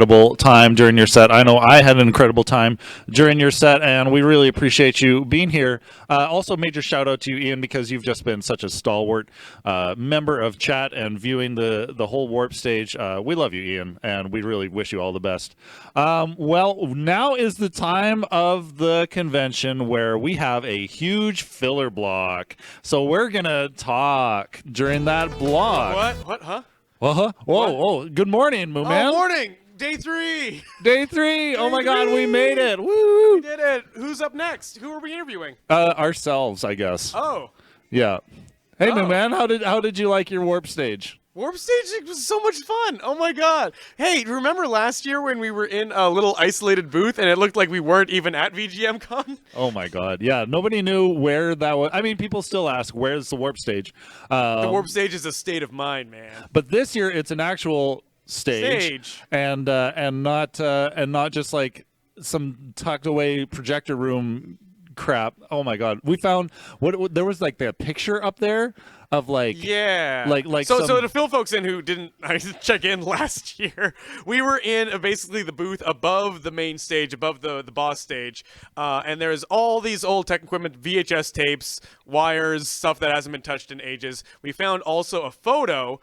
incredible time during your set. I know I had an incredible time during your set, and we really appreciate you being here. Also, major shout out to you, Ian, because you've just been such a stalwart member of chat and viewing the whole Warp stage. We love you, Ian, and we really wish you all the best. Well, now is the time of the convention where we have a huge filler block. So we're gonna talk during that block. What? Huh? Uh-huh. Whoa. Good morning, Mooman. Oh, morning. Day 3. Day 3. Oh my God, we made it. Woo! We did it. Who's up next? Who are we interviewing? Ourselves, I guess. Oh. Yeah. Hey, Oh. Mooman, how did you like your Warp stage? Warp stage was so much fun. Oh my God. Hey, remember last year when we were in a little isolated booth and it looked like we weren't even at VGM Con? Oh my God. Yeah, nobody knew where that was. I mean, people still ask, where's the Warp stage? The Warp stage is a state of mind, man. But this year it's an actual stage. And not just like some tucked away projector room crap. Oh my God. We found there was like the picture up there of like so to fill folks in who didn't check in last year, we were in basically the booth above the main stage, above the boss stage, and there's all these old tech equipment, VHS tapes, wires, stuff that hasn't been touched in ages. We found also a photo,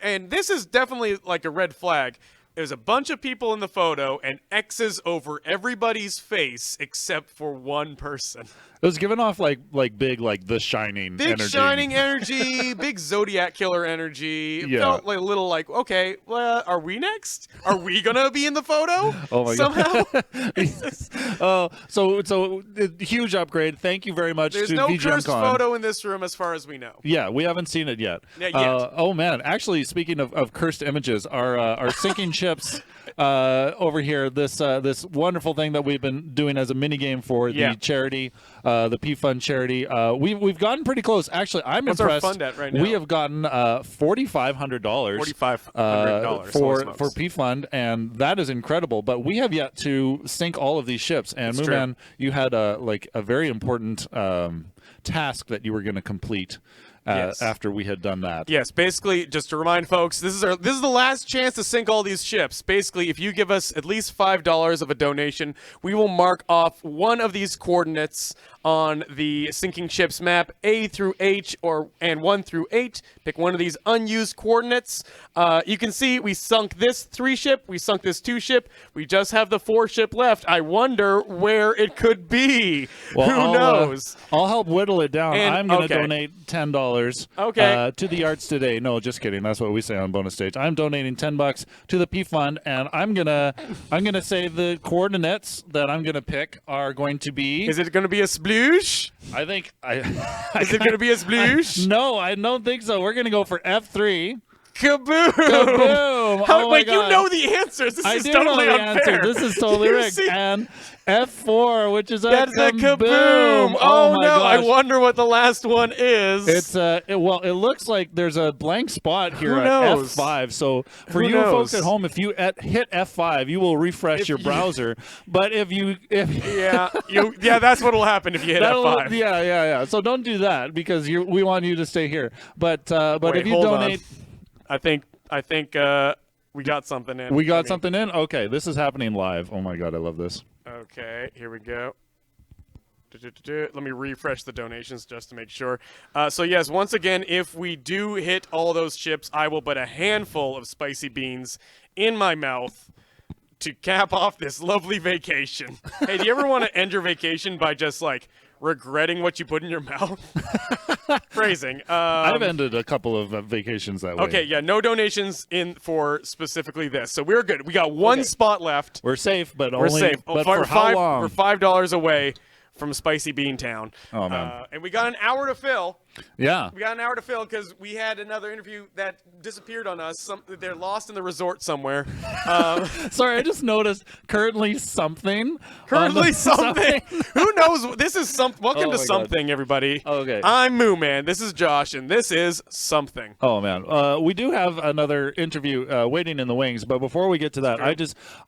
and this is definitely like a red flag. There's a bunch of people in the photo and X's over everybody's face except for one person. It was giving off like big like The Shining big energy. Shining energy, big Zodiac killer energy. It Yeah. felt like a little like, okay, well, are we next? Are we gonna be in the photo? Oh my somehow? God. So huge upgrade. Thank you very much There's to no VGM cursed Con. photo in this room as far as we know. Yeah, we haven't seen it yet. Yeah, yet. Oh man, actually, speaking of cursed images, our sinking chips over here. This wonderful thing that we've been doing as a mini game for the charity, the P Fund charity. We've gotten pretty close. Actually, I'm What's impressed. our fund at right now? We have gotten $4,500. $4,500 for P Fund, and that is incredible. But we have yet to sink all of these ships. And That's Mooman, you had a very important task that you were going to complete. Yes. After we had done that. Yes, basically, just to remind folks, this is the last chance to sink all these ships. Basically, if you give us at least $5 of a donation, we will mark off one of these coordinates on the sinking ships map, A through H and 1 through 8. Pick one of these unused coordinates. You can see we sunk this 3 ship, we sunk this 2 ship, we just have the 4 ship left. I wonder where it could be. Well, Who knows? I'll help whittle it down. And- I'm going to okay. donate $10 Okay. to the arts today. No, just kidding. That's what we say on bonus stage. I'm donating $10 to the P Fund, and I'm gonna say the coordinates that I'm gonna pick are going to be. Is it going to be a sploosh? I think Is it going to be a sploosh? No, I don't think so. We're gonna go for F3. Kaboom! Kaboom! How, Oh my wait, God. you know the answers. This I is do totally know the unfair. answer. This is totally You rigged. see- And F4, which is That's a kaboom. kaboom! Oh, my no! I gosh. wonder what the last one is. It's it looks like there's a blank spot here Who at knows? F5. So for Who you knows? folks at home, if you hit F5, you will refresh If your you- browser. But if yeah, that's what will happen if you hit that'll- F5. yeah. So don't do that because we want you to stay here. But Wait, if you hold on. donate, I think we got something in. we got something in. Okay, this is happening live. Oh my God, I love this. Okay, here we go. Let me refresh the donations just to make sure. So yes, once again, if we do hit all those chips, I will put a handful of spicy beans in my mouth to cap off this lovely vacation. Hey, do you ever want to end your vacation by just like regretting what you put in your mouth? Phrasing. I've ended a couple of vacations that way. Okay, yeah, no donations in for specifically this, so we're good. We got one spot left. We're safe, but We're only. safe. But for how long? We're $5 away from Spicy Bean Town. Oh, man. And we got an hour to fill. Yeah. We got an hour to fill because we had another interview that disappeared on us. They're lost in the resort somewhere. Sorry, I just noticed currently something. Currently something. Who knows? This is something. Welcome Oh to my something, everybody. Okay. I'm Mooman. This is Josh, and this is something. Oh man, we do have another interview waiting in the wings, but before we get to that,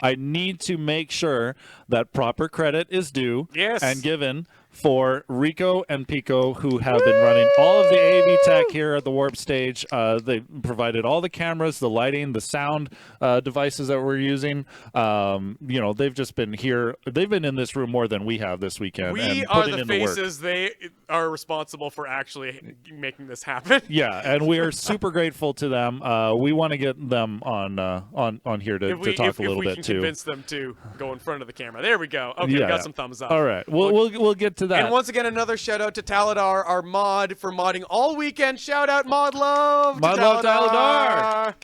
I need to make sure that proper credit is due Yes. and given for Rico and Pico, who have been running all of the AV tech here at the Warp Stage. They provided all the cameras, the lighting, the sound devices that we're using. They've just been here. They've been in this room more than we have this weekend. We are the faces. They are responsible for actually making this happen. Yeah, and we are super grateful to them. We want to get them on here to talk a little bit too. If we can convince them to go in front of the camera. There we go. Okay, we got some thumbs up. All right, we'll get to that. And once again, another shout out to Taladar, our mod, for modding all weekend. Shout out, mod love. Mod love, Taladar.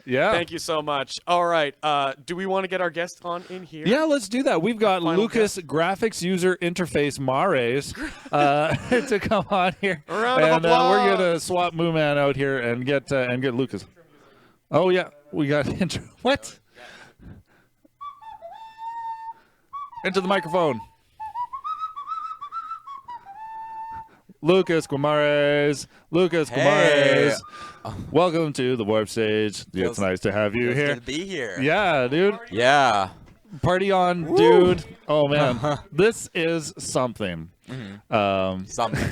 Yeah. Thank you so much. All right. Do we want to get our guest on in here? Yeah, let's do that. We've got Lucas, Graphics User Interface Mares, to come on here. A round of applause. We're gonna swap Mooman out here and get Lucas. Oh yeah, we got what? Into the microphone. Lucas Guimaraes. Welcome to the Warp Stage. It's nice to have you here. Good to be here. Yeah, dude. Yeah. Party on, dude. Oh, man. This is something. Something.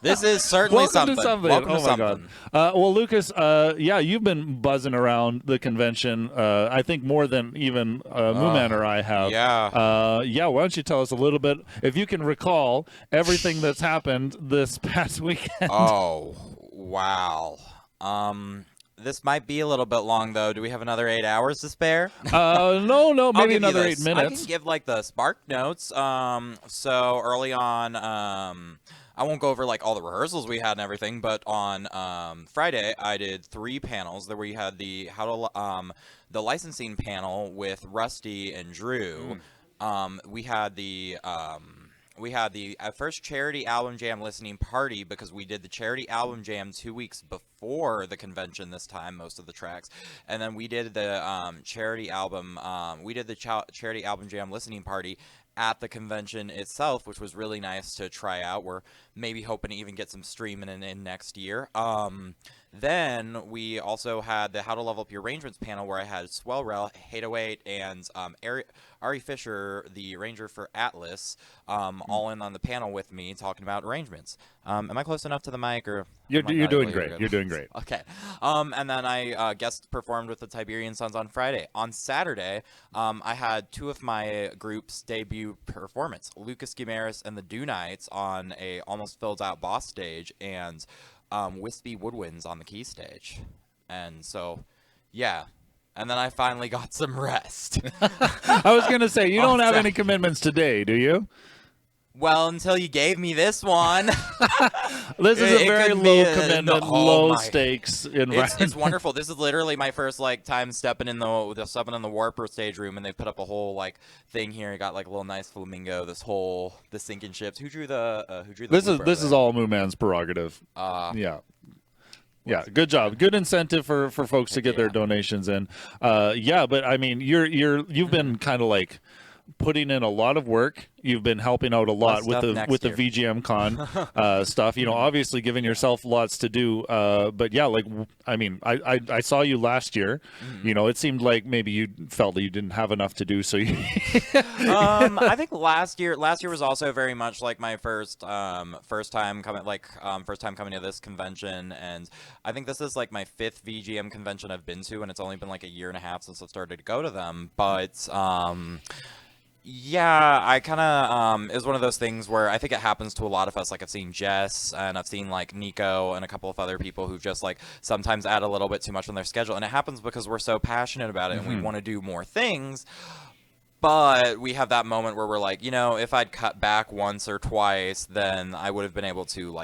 This is certainly something. Welcome to something. God. Well, Lucas, you've been buzzing around the convention, I think more than even Mooman or I have. Yeah. Why don't you tell us a little bit, if you can recall, everything that's happened this past weekend. Oh, wow. This might be a little bit long, though. Do we have another 8 hours to spare? No, maybe another 8 minutes. I can give, like, the spark notes. So early on, I won't go over, like, all the rehearsals we had and everything, but on Friday, I did 3 panels. There we had the the licensing panel with Rusty and Drew. We had the first charity album jam listening party, because we did the charity album jam 2 weeks before the convention this time, most of the tracks, and then we did the charity album charity album jam listening party at the convention itself, which was really nice to try out. We're maybe hoping to even get some streaming in next year. Then we also had the How to Level Up Your Arrangements panel, where I had Swellrel, 808, and Ari Fisher, the arranger for Atlas, all in on the panel with me talking about arrangements. Am I close enough to the mic? Or You're doing great. You're doing great. Okay. And then I guest performed with the Tiberian Sons on Friday. On Saturday, I had 2 of my group's debut performance, Lucas Guimaraes and the Do Knights, on a almost filled out boss stage, and Wispy Woodwinds on the key stage. And so, yeah. And then I finally got some rest. I was going to say, you don't have any commitments today, do you? Well, until you gave me this one. This is a very low commitment, low stakes environment. It's wonderful. This is literally my first time stepping in the Warper stage room, and they put up a whole thing here. You got a little nice flamingo. The sinking ships. Who drew the This is all Mooman's prerogative. Yeah. Yeah, good job. Good incentive for folks to get their donations in. But I mean, you've been kind of putting in a lot of work. You've been helping out a lot with the VGM Con stuff. Obviously giving yourself lots to do. But yeah, I saw you last year. It seemed like maybe you felt that you didn't have enough to do. So you I think last year was also very much like my first time coming to this convention, and I think this is my 5th VGM convention I've been to, and it's only been a year and a half since I've started to go to them. But yeah, I kind of, it's one of those things where I think it happens to a lot of us. I've seen Jess, and I've seen, Nico, and a couple of other people who just, sometimes add a little bit too much on their schedule. And it happens because we're so passionate about it, and we want to do more things. But we have that moment where we're if I'd cut back once or twice, then I would have been able to,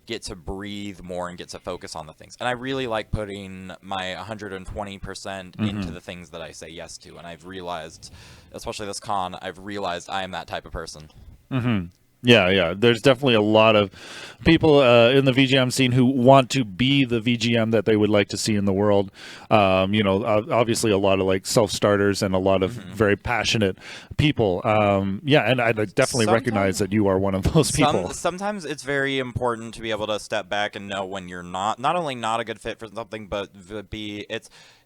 get to breathe more and get to focus on the things. And I really like putting my 120% into the things that I say yes to. And I've realized, especially this con, I am that type of person. Yeah. There's definitely a lot of people in the VGM scene who want to be the VGM that they would like to see in the world. Obviously a lot of self-starters and a lot of very passionate people. And I definitely recognize that you are one of those people. Sometimes it's very important to be able to step back and know when you're not only not a good fit for something, but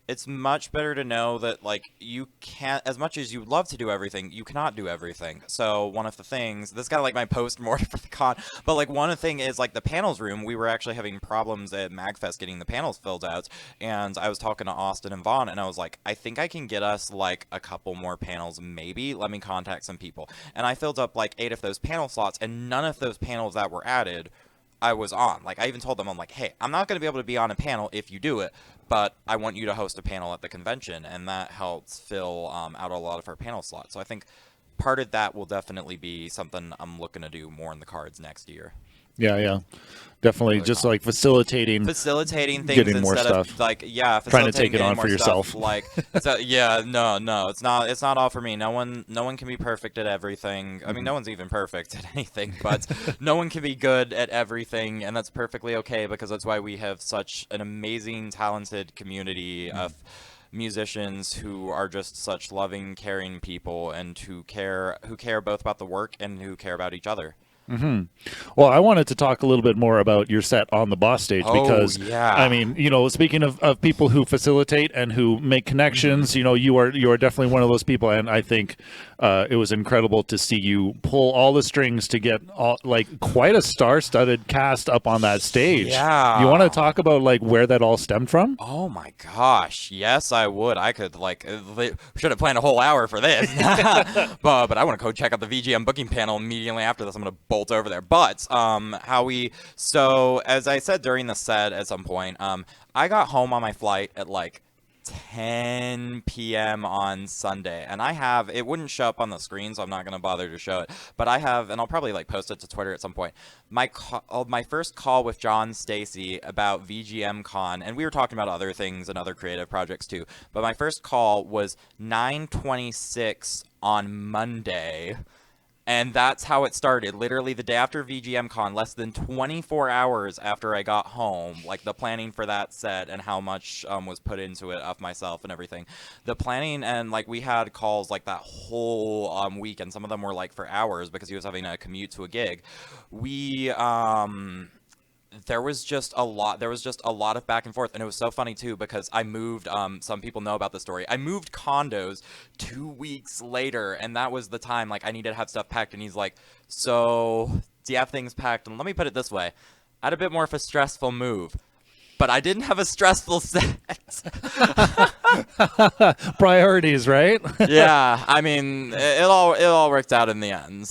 it's much better to know that, like, you can't, as much as you'd love to do everything, you cannot do everything. So one of the things, this is kind of like my post more for the con, but like one of the thing is like the panels room, we were actually having problems at MagFest getting the panels filled out, and I was talking to Austin and Vaughn, and I was like, I think I can get us like a couple more panels, maybe. Let me contact some people. And I filled up like 8 of those panel slots, and none of those panels that were added I was on. Like, I even told them, I'm like, hey, I'm not going to be able to be on a panel if you do it, but I want you to host a panel at the convention, and that helps fill out a lot of our panel slots. So I think part of that will definitely be something I'm looking to do more in the cards next year. Yeah. Definitely, really just like facilitating things getting more instead stuff. of like trying to take it on for yourself. Like, no, it's not all for me. No one can be perfect at everything. I mean, no one's even perfect at anything, but no one can be good at everything, and that's perfectly okay, because that's why we have such an amazing, talented community of musicians who are just such loving, caring people, and who care both about the work and who care about each other. Well, I wanted to talk a little bit more about your set on the boss stage, because I mean, speaking of people who facilitate and who make connections, you are definitely one of those people, and I think it was incredible to see you pull all the strings to get quite a star-studded cast up on that stage. Yeah. You want to talk about like where that all stemmed from? Oh my gosh, yes, I would. I could should have planned a whole hour for this, but I want to go check out the VGM booking panel immediately after this. I'm gonna bolt over there. But so as I said during the set at some point, I got home on my flight at like 10 p.m. on Sunday, and it wouldn't show up on the screen, so I'm not going to bother to show it, but I have, and I'll probably like post it to Twitter at some point, my first call with John Stacy about VGM Con, and we were talking about other things and other creative projects too, but my first call was 9:26 on Monday. And that's how it started. Literally the day after VGM Con, less than 24 hours after I got home, like the planning for that set and how much was put into it of myself and everything. The planning, and like we had calls like that whole week, and some of them were like for hours because he was having a commute to a gig. There was just a lot of back and forth, and it was so funny too because I moved, some people know about the story, I moved condos 2 weeks later, and that was the time like I needed to have stuff packed, and he's like, so do you have things packed? And let me put it this way, I had a bit more of a stressful move, but I didn't have a stressful set. Priorities, right? Yeah, I mean, it all worked out in the end.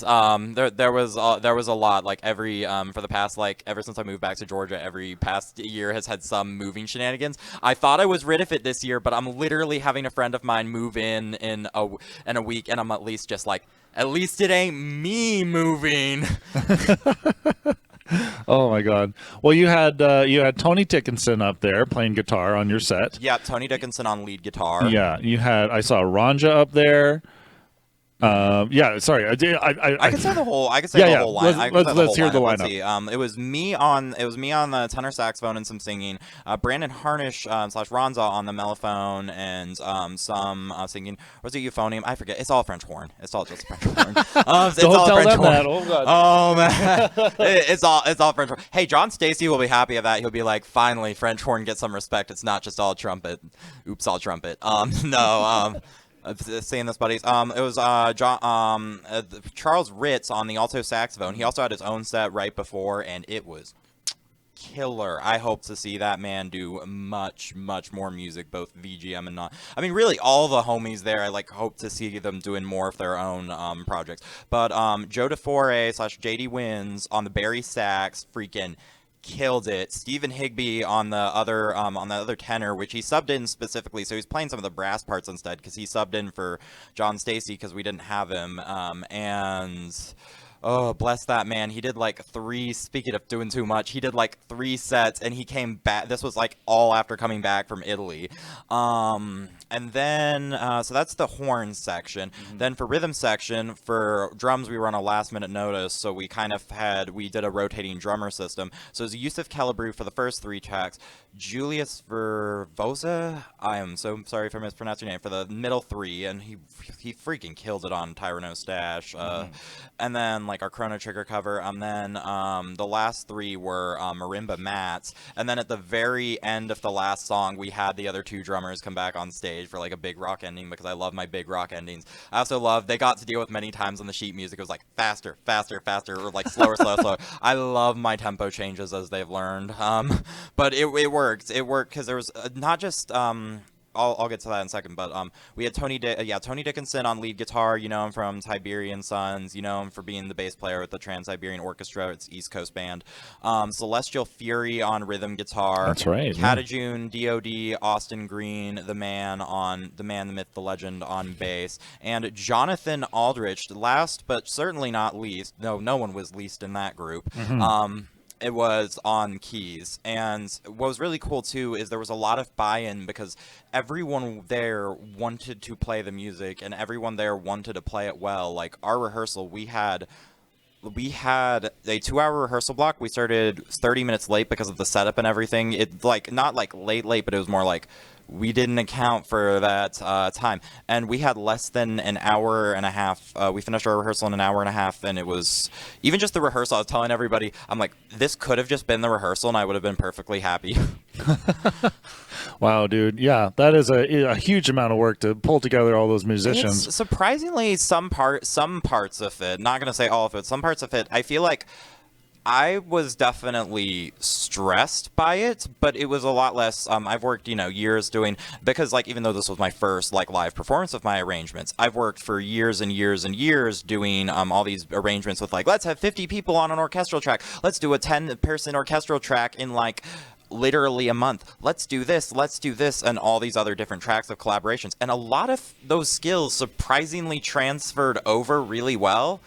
There was a lot, like every for the past, like ever since I moved back to Georgia, every past year has had some moving shenanigans. I thought I was rid of it this year, but I'm literally having a friend of mine move in a week, and I'm at least just like, at least it ain't me moving. Oh my God! Well, you had Tony Dickinson up there playing guitar on your set. Yeah, Tony Dickinson on lead guitar. Yeah, I saw Ranja up there. Yeah, sorry. I could say the whole. I could say the whole line. Let's hear the lineup. It was me on the tenor saxophone and some singing. Brandon Harnish / Ronza on the mellophone and some singing. Was it euphonium? I forget. It's all French horn. It's all just French horn. It's Don't all tell French them horn. that. Oh God. Oh man, it's all French horn. Hey, John Stacy will be happy of that. He'll be like, finally, French horn gets some respect. It's not just all trumpet. Oops, all trumpet. Saying this, buddies. It was Charles Ritz on the alto saxophone. He also had his own set right before, and it was killer. I hope to see that man do much more music, both VGM and not. I mean, really, all the homies there. I hope to see them doing more of their own projects. But Joe DeFore / JD Wins on the Barry sax, freaking killed it. Stephen Higby on the other tenor, which he subbed in specifically, so he's playing some of the brass parts instead because he subbed in for John Stacy because we didn't have him. Oh, bless that man. He did speaking of doing too much, he did 3 sets, and he came back. This was all after coming back from Italy. And then, so that's the horn section. Mm-hmm. Then for rhythm section, for drums, we were on a last minute notice, so we did a rotating drummer system. So it was Yusuf Kelebrew for the first 3 tracks, Julius Vervosa, I am so sorry if I mispronounced your name, for the middle 3, and he freaking killed it on Tyranno Stash. And then like our Chrono Trigger cover, and then the last 3 were marimba mats, and then at the very end of the last song, we had the other 2 drummers come back on stage for like a big rock ending, because I love my big rock endings. I also love, they got to deal with many times on the sheet music, it was like faster, faster, faster, or like slower, slower, slower. I love my tempo changes as they've learned, but it worked because there was not just I'll get to that in a second, but we had Tony Dickinson on lead guitar. You know him from Tiberian Sons. You know him for being the bass player with the Trans-Siberian Orchestra. It's East Coast band. Celestial Fury on rhythm guitar. That's right. Katajun, D.O.D., Austin Green, the myth, the legend on bass, and Jonathan Aldrich. Last but certainly not least, no one was least in that group. It was on keys. And what was really cool too is there was a lot of buy-in, because everyone there wanted to play the music and everyone there wanted to play it well. Like our rehearsal, we had a 2-hour rehearsal block. We started 30 minutes late because of the setup and everything. It like not like late, but it was more like we didn't account for that time, and we had less than an hour and a half. We finished our rehearsal in an hour and a half, and it was even just the rehearsal. I was telling everybody, I'm like, this could have just been the rehearsal, and I would have been perfectly happy. Wow, dude. Yeah, that is a huge amount of work to pull together all those musicians. It's surprisingly, some parts of it, not going to say all of it, some parts of it, I feel like I was definitely stressed by it, but it was a lot less. I've worked, years doing, because like, even though this was my first like live performance of my arrangements, I've worked for years and years and years doing all these arrangements with like, let's have 50 people on an orchestral track. Let's do a 10-person orchestral track in like literally a month. Let's do this, and all these other different tracks of collaborations. And a lot of those skills surprisingly transferred over really well.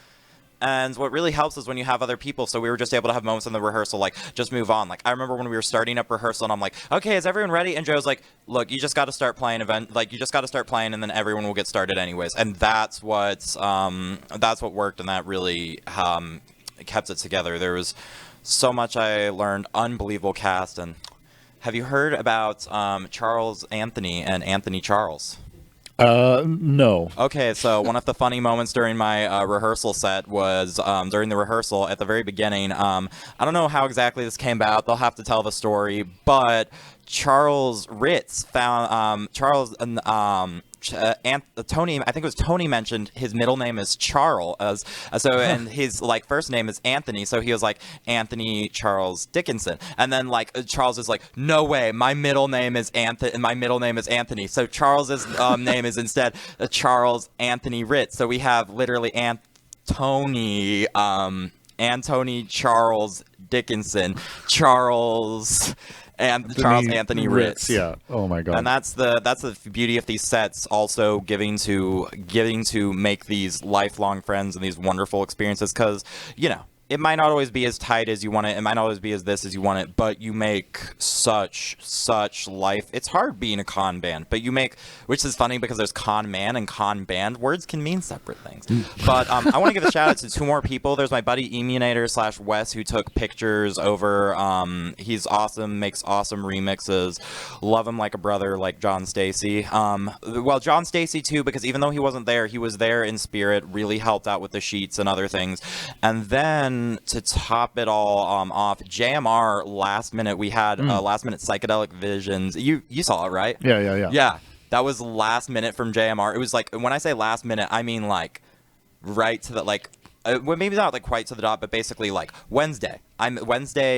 And what really helps is when you have other people. So we were just able to have moments in the rehearsal, like, just move on. Like, I remember when we were starting up rehearsal, and I'm like, okay, is everyone ready? And Joe's like, look, you just got to start playing you just got to start playing, and then everyone will get started anyways. And that's what worked, and that really kept it together. There was so much I learned. Unbelievable cast. And have you heard about Charles Anthony and Anthony Charles? No. Okay, so one of the funny moments during my rehearsal set was during the rehearsal at the very beginning. I don't know how exactly this came about. They'll have to tell the story. But Charles Ritz found Tony, I think it was Tony, mentioned his middle name is Charles, and his like first name is Anthony, so he was like Anthony Charles Dickinson, and then like Charles is like, no way, my middle name is Anthony, so Charles's name is instead Charles Anthony Ritz, so we have literally Anthony Charles Dickinson, Charles Anthony Ritz. Yeah. Oh my God. And that's the beauty of these sets. Also giving to make these lifelong friends and these wonderful experiences. Because it might not always be as tight as you want it. It might not always be as this as you want it. But you make such life. It's hard being a con band, but you make, which is funny because there's con man and con band. Words can mean separate things. But I want to give a shout out to 2 more people. There's my buddy Emunator/Wes, who took pictures over. He's awesome, makes awesome remixes. Love him like a brother, like John Stacy. Well, John Stacy too, because even though he wasn't there, he was there in spirit. Really helped out with the sheets and other things. And then to top it all off, JMR last minute, we had last minute psychedelic visions. You saw it, right? Yeah. That was last minute from JMR. It was like, when I say last minute, I mean like right to the like well, maybe not like quite to the dot, but basically like Wednesday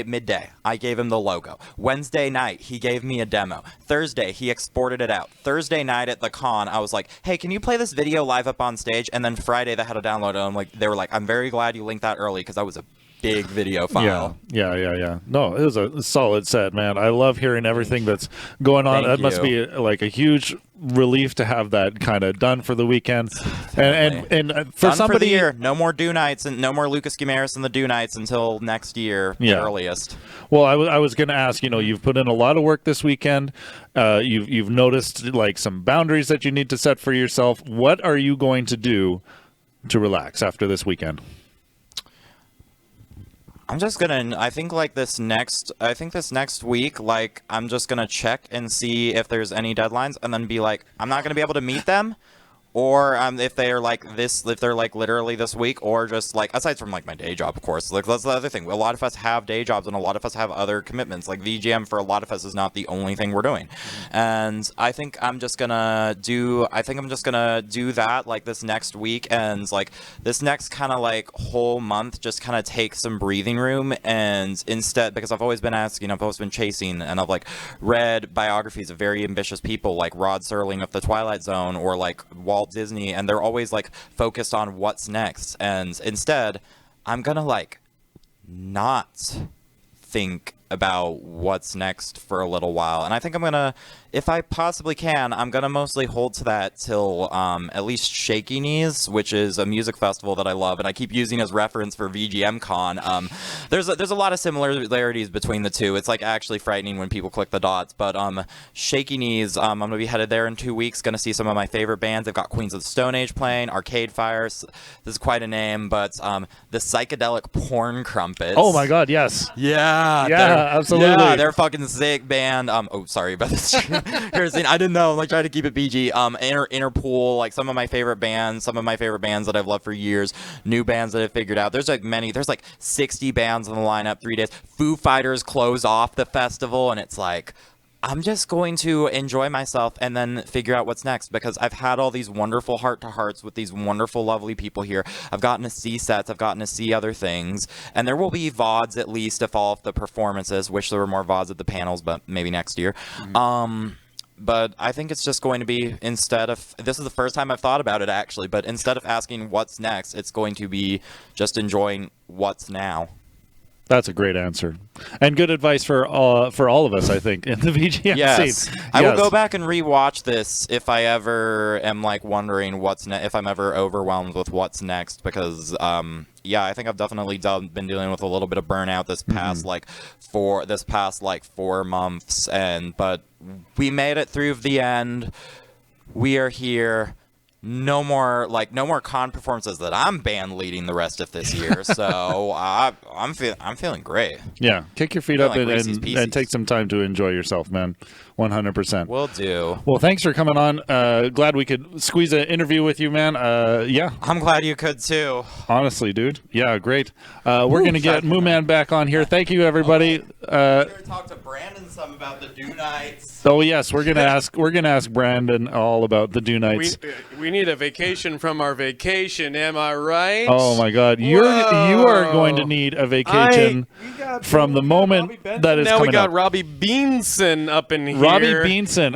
midday, I gave him the logo. Wednesday night, he gave me a demo. Thursday, he exported it out. Thursday night at the con, I was like, hey, can you play this video live up on stage? And then Friday, they had to download it. They were like, I'm very glad you linked that early, because that was a big video file. Yeah. No, it was a solid set, man. I love hearing everything that's going on. That must be like a huge relief to have that kind of done for the weekend. And for done somebody for the year, no more Do Nights and no more Lucas Guimaraes and the Do Nights until next year, the earliest. Well, I was going to ask, you've put in a lot of work this weekend. You've noticed like some boundaries that you need to set for yourself. What are you going to do to relax after this weekend? I'm just gonna, I think this next week, like, I'm just gonna check and see if there's any deadlines, and then be like, I'm not gonna be able to meet them, or if they're like literally this week, or just like aside from like my day job, of course. Like that's the other thing. A lot of us have day jobs, and a lot of us have other commitments. Like VGM for a lot of us is not the only thing we're doing, and I think I'm just gonna do that like this next week, and like this next kind of like whole month, just kind of take some breathing room, and instead, because I've always been asking, I've always been chasing, and I've like read biographies of very ambitious people like Rod Serling of the Twilight Zone, or like Walt Disney, and they're always like focused on what's next, and instead I'm gonna like not think about what's next for a little while, and I think I'm gonna, if I possibly can, I'm gonna mostly hold to that till at least Shaky Knees, which is a music festival that I love, and I keep using as reference for VGM Con. There's a lot of similarities between the two. It's like actually frightening when people click the dots, but Shaky Knees, I'm gonna be headed there in 2 weeks, gonna see some of my favorite bands. They've got Queens of the Stone Age playing, Arcade Fire, this is quite a name, but the Psychedelic Porn Crumpets. Oh my god, yes. Yeah, absolutely. Yeah, they're a fucking sick band. Oh, sorry about this. I didn't know. I'm like trying to keep it PG. Interpol, like some of my favorite bands that I've loved for years. New bands that I've figured out. There's like 60 bands on the lineup, 3 days. Foo Fighters close off the festival, and it's like, I'm just going to enjoy myself and then figure out what's next, because I've had all these wonderful heart-to-hearts with these wonderful, lovely people here. I've gotten to see sets. I've gotten to see other things. And there will be VODs at least of all of the performances. Wish there were more VODs at the panels, but maybe next year. But I think it's just going to be, instead of, this is the first time I've thought about it actually, but instead of asking what's next, it's going to be just enjoying what's now. That's a great answer, and good advice for all of us, I think, in the VGM scene. I will go back and rewatch this if I ever am like wondering if I'm ever overwhelmed with what's next, because I think I've definitely been dealing with a little bit of burnout this past like 4 months, but we made it through the end. We are here. No more con performances that I'm band leading the rest of this year. So I'm feeling great. Yeah, kick your feet up and take some time to enjoy yourself, man. 100%. Will do. Well, thanks for coming on. Glad we could squeeze an interview with you, man. Yeah. I'm glad you could too. Honestly, dude. Yeah, great. We're gonna get Mooman back on here. Thank you, everybody. We're gonna talk to Brandon some about the Do Nights. Oh yes, we're gonna ask Brandon all about the Do Nights. We need a vacation from our vacation. Am I right? Oh my God, you are going to need a vacation from the moment that is coming up. Now we got Robbie Beanson up in here. Robbie Beanson.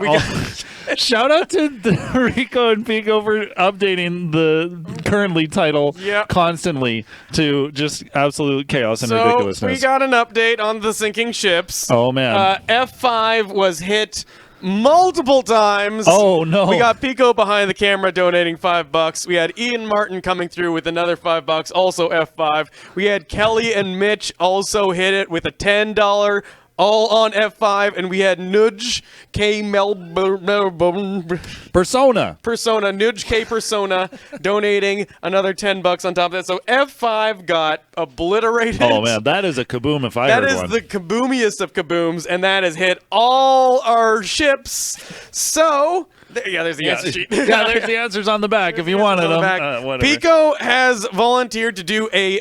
Shout out to Rico and Pico for updating the currently title constantly to just absolute chaos and ridiculousness. We got an update on the sinking ships. Oh man. F5 was hit multiple times. Oh no. We got Pico behind the camera donating $5. We had Ian Martin coming through with another $5, also F5. We had Kelly and Mitch also hit it with a $10 all on F5, and we had Nudge K Persona Nudge K Persona donating another $10 on top of that. So F5 got obliterated. Oh man, that is a kaboom if I heard one. That is the kaboomiest of kabooms, and that has hit all our ships. So there's the answer sheet. There's the answers on the back if you wanted them. Pico has volunteered to do a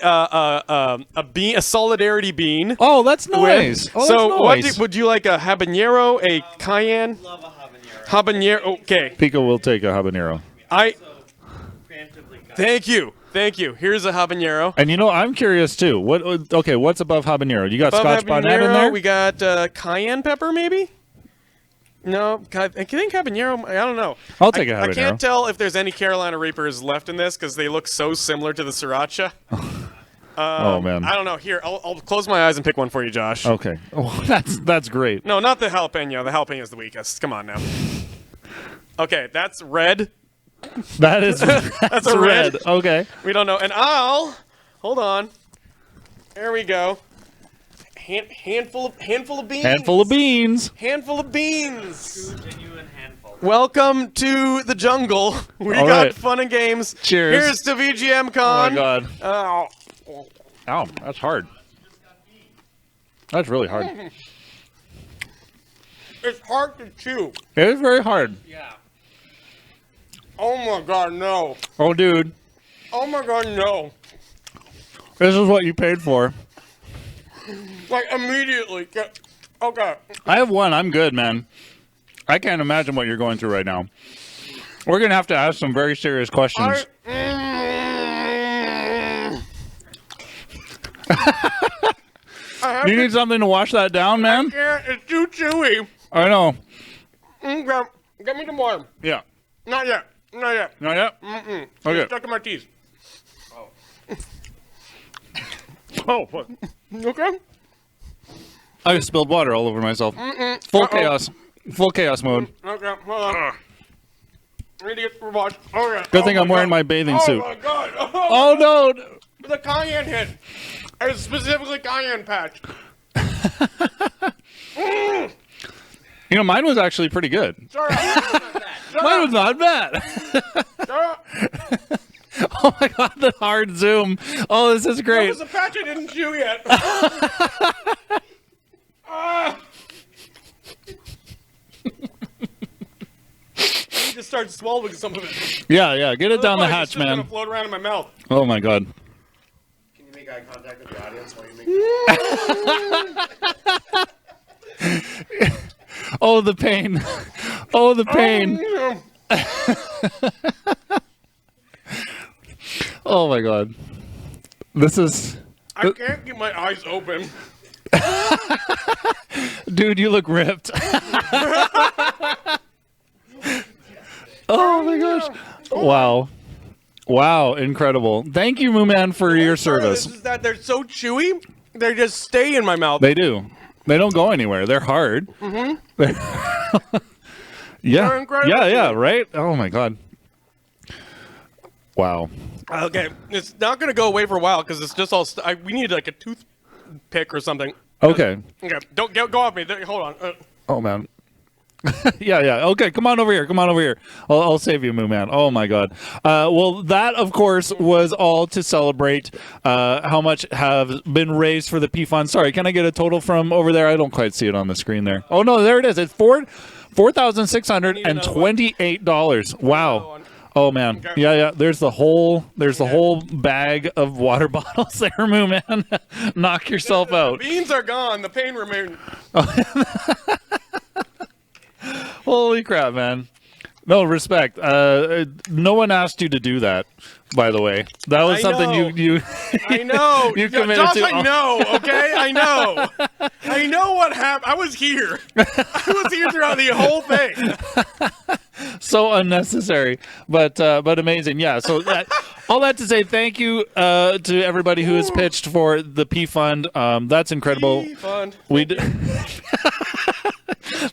solidarity bean. Oh, that's nice. What would you like? A habanero, a cayenne? I love a habanero. Habanero. Okay. Pico will take a habanero. Thank you. Here's a habanero. And I'm curious too. What's above habanero? You got Scotch bonnet in there? We got cayenne pepper, maybe. No, I think habanero. I don't know. I'll take a habanero. I can't tell if there's any Carolina Reapers left in this because they look so similar to the sriracha. Oh man. I don't know. Here, I'll close my eyes and pick one for you, Josh. Okay. Oh, that's great. No, not the jalapeno. The jalapeno is the weakest. Come on now. Okay, that's red. That's a red. Okay. We don't know. And hold on. There we go. Handful of beans. Handful of beans. Handful of beans. Genuine handful. Welcome to the jungle. We got fun and games. Cheers. Here's to VGM Con. Oh my God. Oh. Ow, that's hard. That's really hard. It's hard to chew. It is very hard. Yeah. Oh my god, no. Oh, dude. Oh my god, no. This is what you paid for. Like, immediately. Okay. I have one. I'm good, man. I can't imagine what you're going through right now. We're going to have to ask some very serious questions. You need something to wash that down, man? Yeah, it's too chewy. I know. Get me some more. Yeah. Not yet. Not yet. Not yet? Mm-mm. Okay. It's stuck in my teeth. Oh, what? Okay. I just spilled water all over myself. Full chaos. Full chaos mode. Okay, hold on. I need to get washed. Okay. Good thing I'm wearing my bathing suit. Oh my god. Oh, no. The cayenne hit. It's specifically cayenne patch. You know, mine was actually pretty good. Sorry. Mine was not bad. Oh my god, the hard zoom. Oh, this is That great. was a patch I didn't chew yet. I need to start swallowing some of it. Yeah, get it down the hatch, It's just man. gonna float around in my mouth. Oh my god. Can you make eye contact with the audience while you make Oh, the pain. Oh, the pain. Oh my god. This is... I can't keep my eyes open. Dude, you look ripped. Oh my gosh. Wow. Wow, incredible. Thank you, Mooman, for your service. Is that they're so chewy, they just stay in my mouth. They do. They don't go anywhere. They're hard. Mm-hmm. Yeah. They're incredible. Yeah, right? Oh my god. Wow. Okay, it's not gonna go away for a while because it's just all. We need like a toothpick or something. Okay. Okay, don't go off me. Hold on. Oh man. Yeah. Okay, come on over here. Come on over here. I'll save you, Mooman. Oh my god. Well, that of course was all to celebrate how much have been raised for the P Fund. Sorry, can I get a total from over there? I don't quite see it on the screen there. Oh no, there it is. It's $4,628. Wow. Oh man. Okay. Yeah. There's the whole bag of water bottles there, Mooman. Knock yourself out. The beans are gone. The pain remains. Holy crap, man. No, respect. No one asked you to do that, by the way. That was something you I know. you committed Josh, to. I know, okay? I know. I know what happened. I was here. I was here throughout the whole thing. So unnecessary, but amazing. Yeah, so all that to say, thank you to everybody who has pitched for the P Fund. That's incredible. P Fund. We did.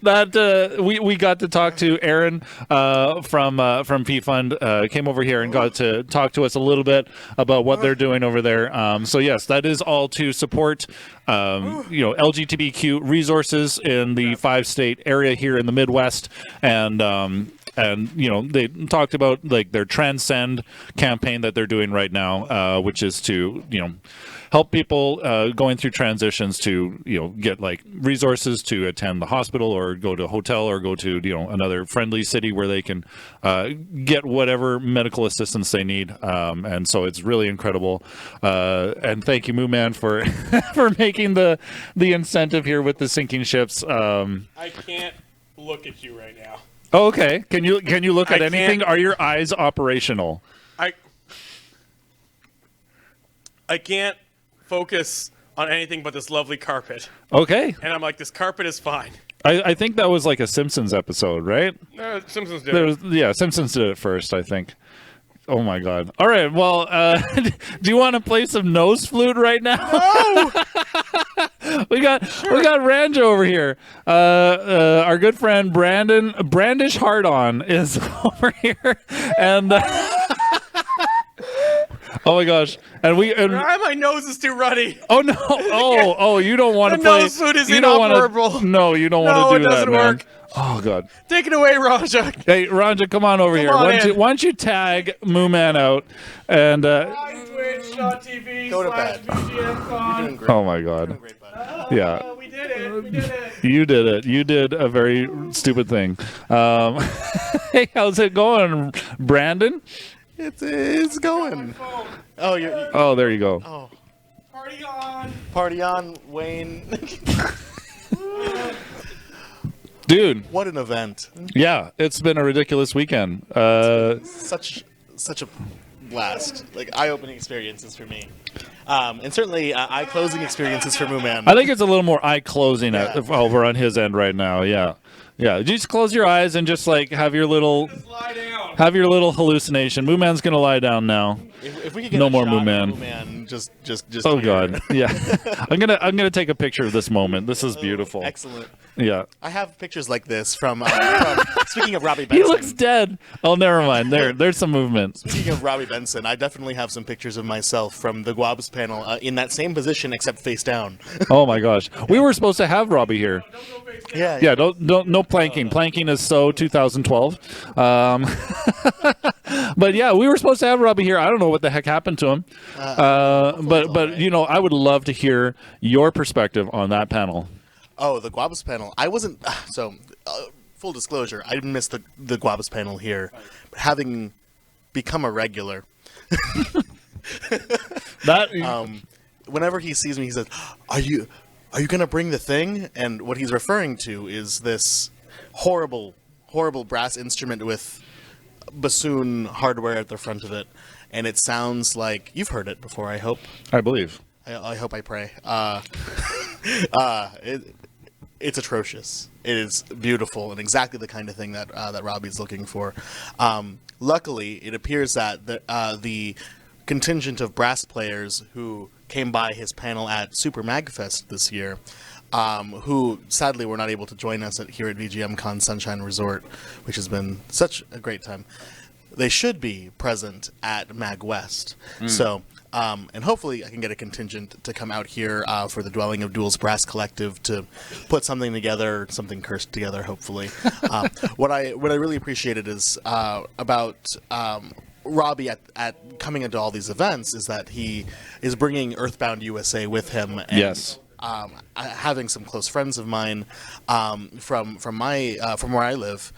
That we got to talk to Aaron from P Fund, came over here and got to talk to us a little bit about what they're doing over there. So yes, that is all to support LGBTQ resources in the 5-state area here in the Midwest, and they talked about like their Transcend campaign that they're doing right now, which is to help people going through transitions to get like resources to attend the hospital or go to a hotel or go to another friendly city where they can get whatever medical assistance they need, and so it's really incredible. And thank you, Mooman, for for making the incentive here with the sinking ships. I can't look at you right now. Oh, okay. Can you look at I anything? can't. Are your eyes operational? I can't focus on anything but this lovely carpet. Okay. And I'm like, this carpet is fine. I think that was like a Simpsons episode, right? Simpsons did it. Simpsons did it first, I think. Oh my god. All right, well, do you want to play some nose flute right now? No! we got Ranjo over here. Our good friend Brandish Hardon is over here, and oh my gosh, My nose is too runny. Oh no! Oh, you don't want to play. The nose flute is inoperable. No, you don't want to do that, doesn't man. work. Oh god. Take it away, Raja. Hey, Ranja, come on over here. Why don't you tag Mooman out and Twitch.tv Go to bed. VGM Con. You're doing great. oh my god. Doing great, bud. Yeah. We did it. We did it. You did it. You did a very stupid thing. Hey, how's it going, Brandon? It's going. Oh, Oh, there you go. oh, Party on! party on, Wayne. Dude, What an event! yeah, it's been a ridiculous weekend. Such a blast. Like eye-opening experiences for me, and certainly eye-closing experiences for Mooman. I think it's a little more eye closing Yeah. over on his end right now. Yeah, yeah. Just close your eyes and just like have your little hallucination. Mooman's gonna lie down now. If we could get No a more shot of Mooman. Mooman, just. Oh here. God, yeah. I'm gonna take a picture of this moment. This is beautiful. Excellent. Yeah. I have pictures like this from speaking of Robbie He Benson. looks dead. Oh, never mind. There's some movement. Speaking of Robbie Benson, I definitely have some pictures of myself from the Guabs panel in that same position except face down. Oh my gosh, we were supposed to have Robbie here. Yeah. Yeah, don't no planking. Planking is so 2012. But yeah, we were supposed to have Robbie here. I don't know what the heck happened to him. But you know, I would love to hear your perspective on that panel. Oh, the Guabas panel. I wasn't so. Full disclosure, I missed the Guabas panel here, having become a regular. That Whenever he sees me, he says, "Are you gonna bring the thing?" And what he's referring to is this horrible brass instrument with bassoon hardware at the front of it, and it sounds like you've heard it before. I hope. I believe. I hope. I pray. It's atrocious. It is beautiful and exactly the kind of thing that Robbie's looking for. Luckily, it appears that the contingent of brass players who came by his panel at Super Magfest this year, who sadly were not able to join us here at VGM Con Sunshine Resort, which has been such a great time. They should be present at Mag West. So. And hopefully I can get a contingent to come out here for the Dwelling of Duels Brass Collective to put something together, something cursed together, hopefully. What I really appreciated is about Robbie at coming into all these events is that he is bringing Earthbound USA with him. And, Yes. having some close friends of mine from where I live,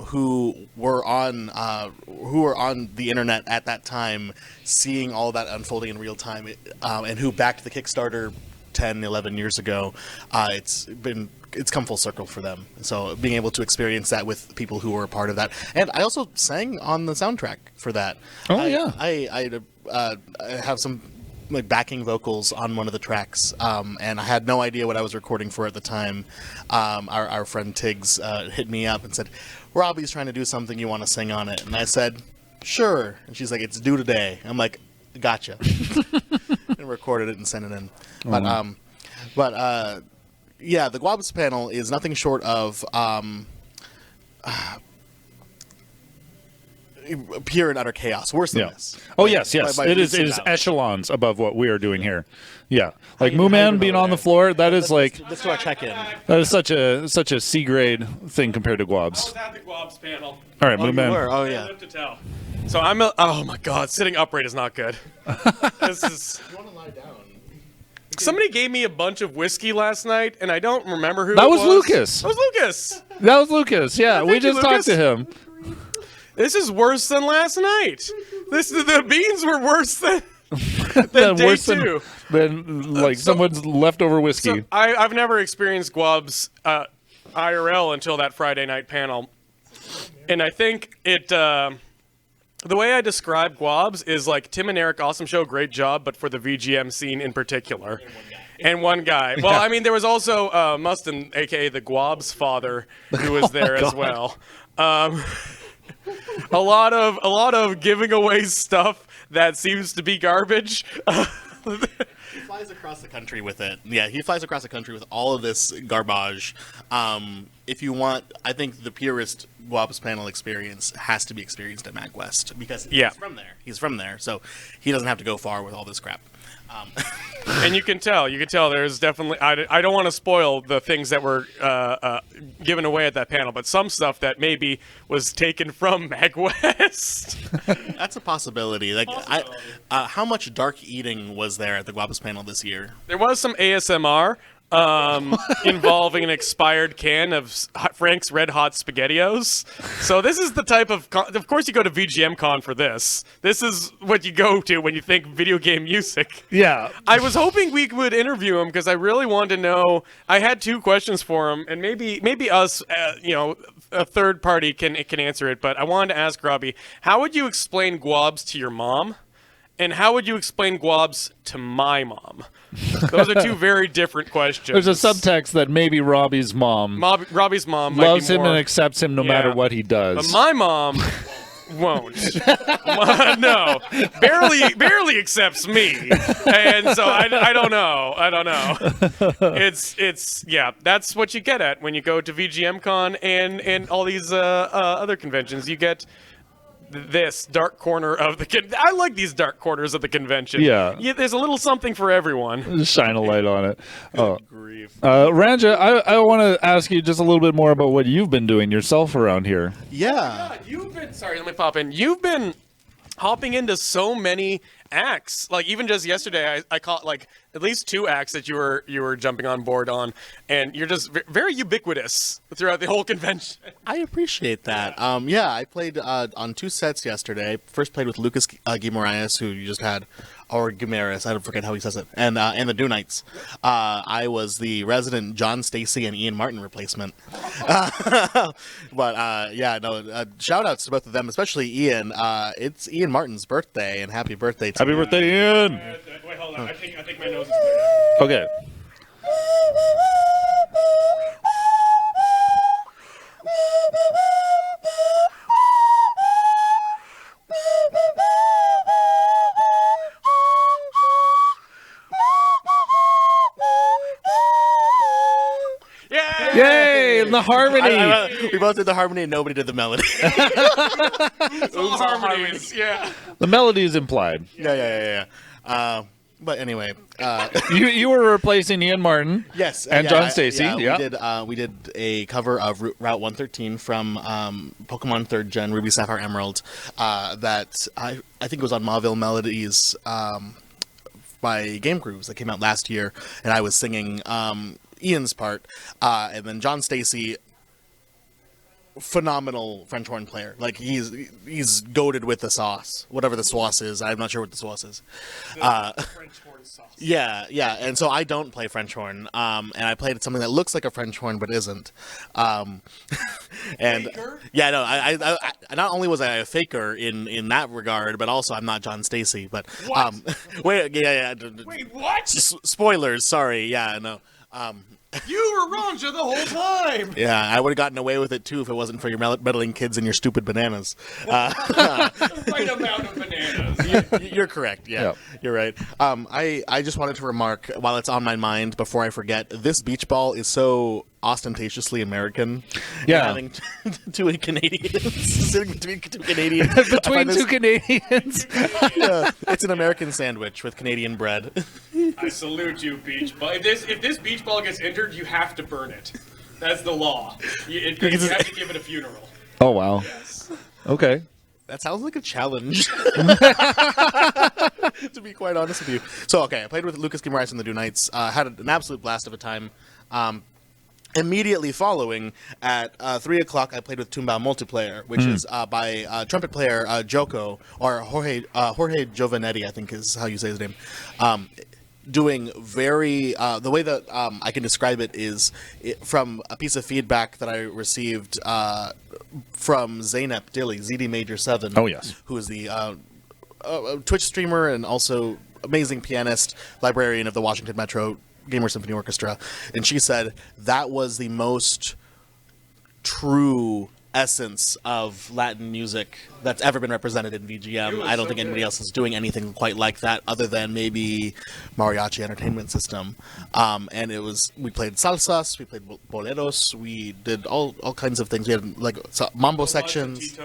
who were on the internet at that time, seeing all that unfolding in real time, and who backed the Kickstarter 10, 11 years ago. It's come full circle for them. So being able to experience that with people who were a part of that, and I also sang on the soundtrack for that. Oh, yeah. I have some like backing vocals on one of the tracks, and I had no idea what I was recording for at the time. Our friend Tiggs hit me up and said, "Robbie's trying to do something. You want to sing on it?" And I said, "Sure." And she's like, "It's due today." I'm like, "Gotcha." And recorded it and sent it in. But yeah, the Guabs panel is nothing short of pure and utter chaos. Worse than Yeah. this. Oh yes, yes. By It is leaps and bounds. echelons above what we are doing here. Yeah, like you- how you Mooman know being on that? the floor. That is like Let's do our check-in. that is such a C grade thing compared to Guabs. I was at the Guabs panel. All right, Oh, you Mooman. were? Oh, I yeah. live to tell. So oh my god, sitting upright is not good. This is. You want to lie down? Somebody gave me a bunch of whiskey last night, and I don't remember who That it was Lucas. That was Lucas. That was Lucas. Yeah, we thank you, just talked to him. This is worse than last night. The beans were worse than Then day worse two. than like someone's leftover whiskey. So I've never experienced Guabs IRL until that Friday night panel, and I think it. The way I describe Guabs is like Tim and Eric, awesome show, great job, but for the VGM scene in particular. And one guy. Well, I mean, there was also Mustin, aka the Guabs father, who was there as well. A lot of giving away stuff that seems to be garbage. He flies across the country with it. Yeah, he flies across the country with all of this garbage. If you want, I think the purest Guabas panel experience has to be experienced at Mag West because he's from there. He's from there, so he doesn't have to go far with all this crap. And you can tell there's definitely, I don't want to spoil the things that were given away at that panel, but some stuff that maybe was taken from Mag West. That's a possibility. Like, how much dark eating was there at the Guabas panel this year? There was some ASMR. involving an expired can of Frank's Red Hot SpaghettiOs. So this is the type of course you go to VGM Con for this. This is what you go to when you think video game music. Yeah. I was hoping we would interview him because I really wanted to know. I had 2 questions for him, and maybe us, a third party can answer it. But I wanted to ask Robbie, how would you explain Guabs to your mom? And how would you explain Guabs to my mom? Those are 2 very different questions. There's a subtext that maybe Robbie's mom Robbie's mom might loves be him more, and accepts him no matter what he does. But my mom won't. No, barely accepts me, and so I don't know. It's yeah. That's what you get at when you go to VGM Con and all these other conventions. You get this dark corner of the I like these dark corners of the convention. Yeah. There's a little something for everyone. Shine a light on it. Oh. Grief. Ranja, I want to ask you just a little bit more about what you've been doing yourself around here. Yeah. You've been let me pop in. You've been hopping into so many acts. Like even just yesterday, I caught like at least 2 acts that you were jumping on board on, and you're just very ubiquitous throughout the whole convention. I appreciate that. Yeah, I played on 2 sets yesterday. First played with Lucas Guimaraes, who you just had, or Guimaraes, I don't forget how he says it, and the Do Knights. I was the resident John Stacy and Ian Martin replacement. But yeah, no, shout outs to both of them, especially Ian. It's Ian Martin's birthday, and happy birthday to Happy birthday, Ian! Wait, hold on. I think my nose is clear. Okay. Yay! The harmony! We both did the harmony and nobody did the melody. All harmonies. Yeah. The melody is implied. Yeah. But anyway, You were replacing Ian Martin. yes, And John Stacy. Yeah. We did a cover of Route 113 from Pokemon 3rd Gen Ruby Sapphire Emerald. That I think it was on Mauville Melodies by Game Grooves that came out last year, and I was singing Ian's part, and then John Stacy. Phenomenal French horn player. Like he's goated with the sauce, whatever the sauce is. I'm not sure what the sauce is. French horn sauce. Yeah, and so I don't play French horn, and I played something that looks like a French horn but isn't. And Faker? yeah, no, I not only was I a faker in that regard, but also I'm not John Stacy. But What? wait, yeah. Wait, what? Spoilers, sorry. Yeah, no. You were Ranja the whole time. Yeah, I would have gotten away with it too if it wasn't for your meddling kids and your stupid bananas. The right amount of bananas. You're correct. Yeah, Yep. You're right. I just wanted to remark while it's on my mind before I forget. This beach ball is so ostentatiously American. Yeah. Having 2 Canadians sitting between 2 Canadians. Between 2 Canadians. Yeah, it's an American sandwich with Canadian bread. I salute you, beach ball. If this beach ball gets injured, you have to burn it. That's the law. You have to give it a funeral. Oh, wow. Yes. Okay. That sounds like a challenge. To be quite honest with you. So, okay, I played with Lucas Guimaraes and the Do Knights. Had an absolute blast of a time. Immediately following, at 3 o'clock, I played with Tumbao Multiplayer, which is by trumpet player Joko, or Jorge Giovanetti, I think is how you say his name. Doing very, the way that I can describe it is from a piece of feedback that I received from Zeynep Dilly, ZD Major 7. Oh, yes. Who is the Twitch streamer and also amazing pianist, librarian of the Washington Metro Gamer Symphony Orchestra, and she said that was the most true essence of Latin music that's ever been represented in VGM. I don't think anybody else is doing anything quite like that other than maybe Mariachi Entertainment System. And we played salsas, we played boleros, we did all kinds of things. We had like mambo sections.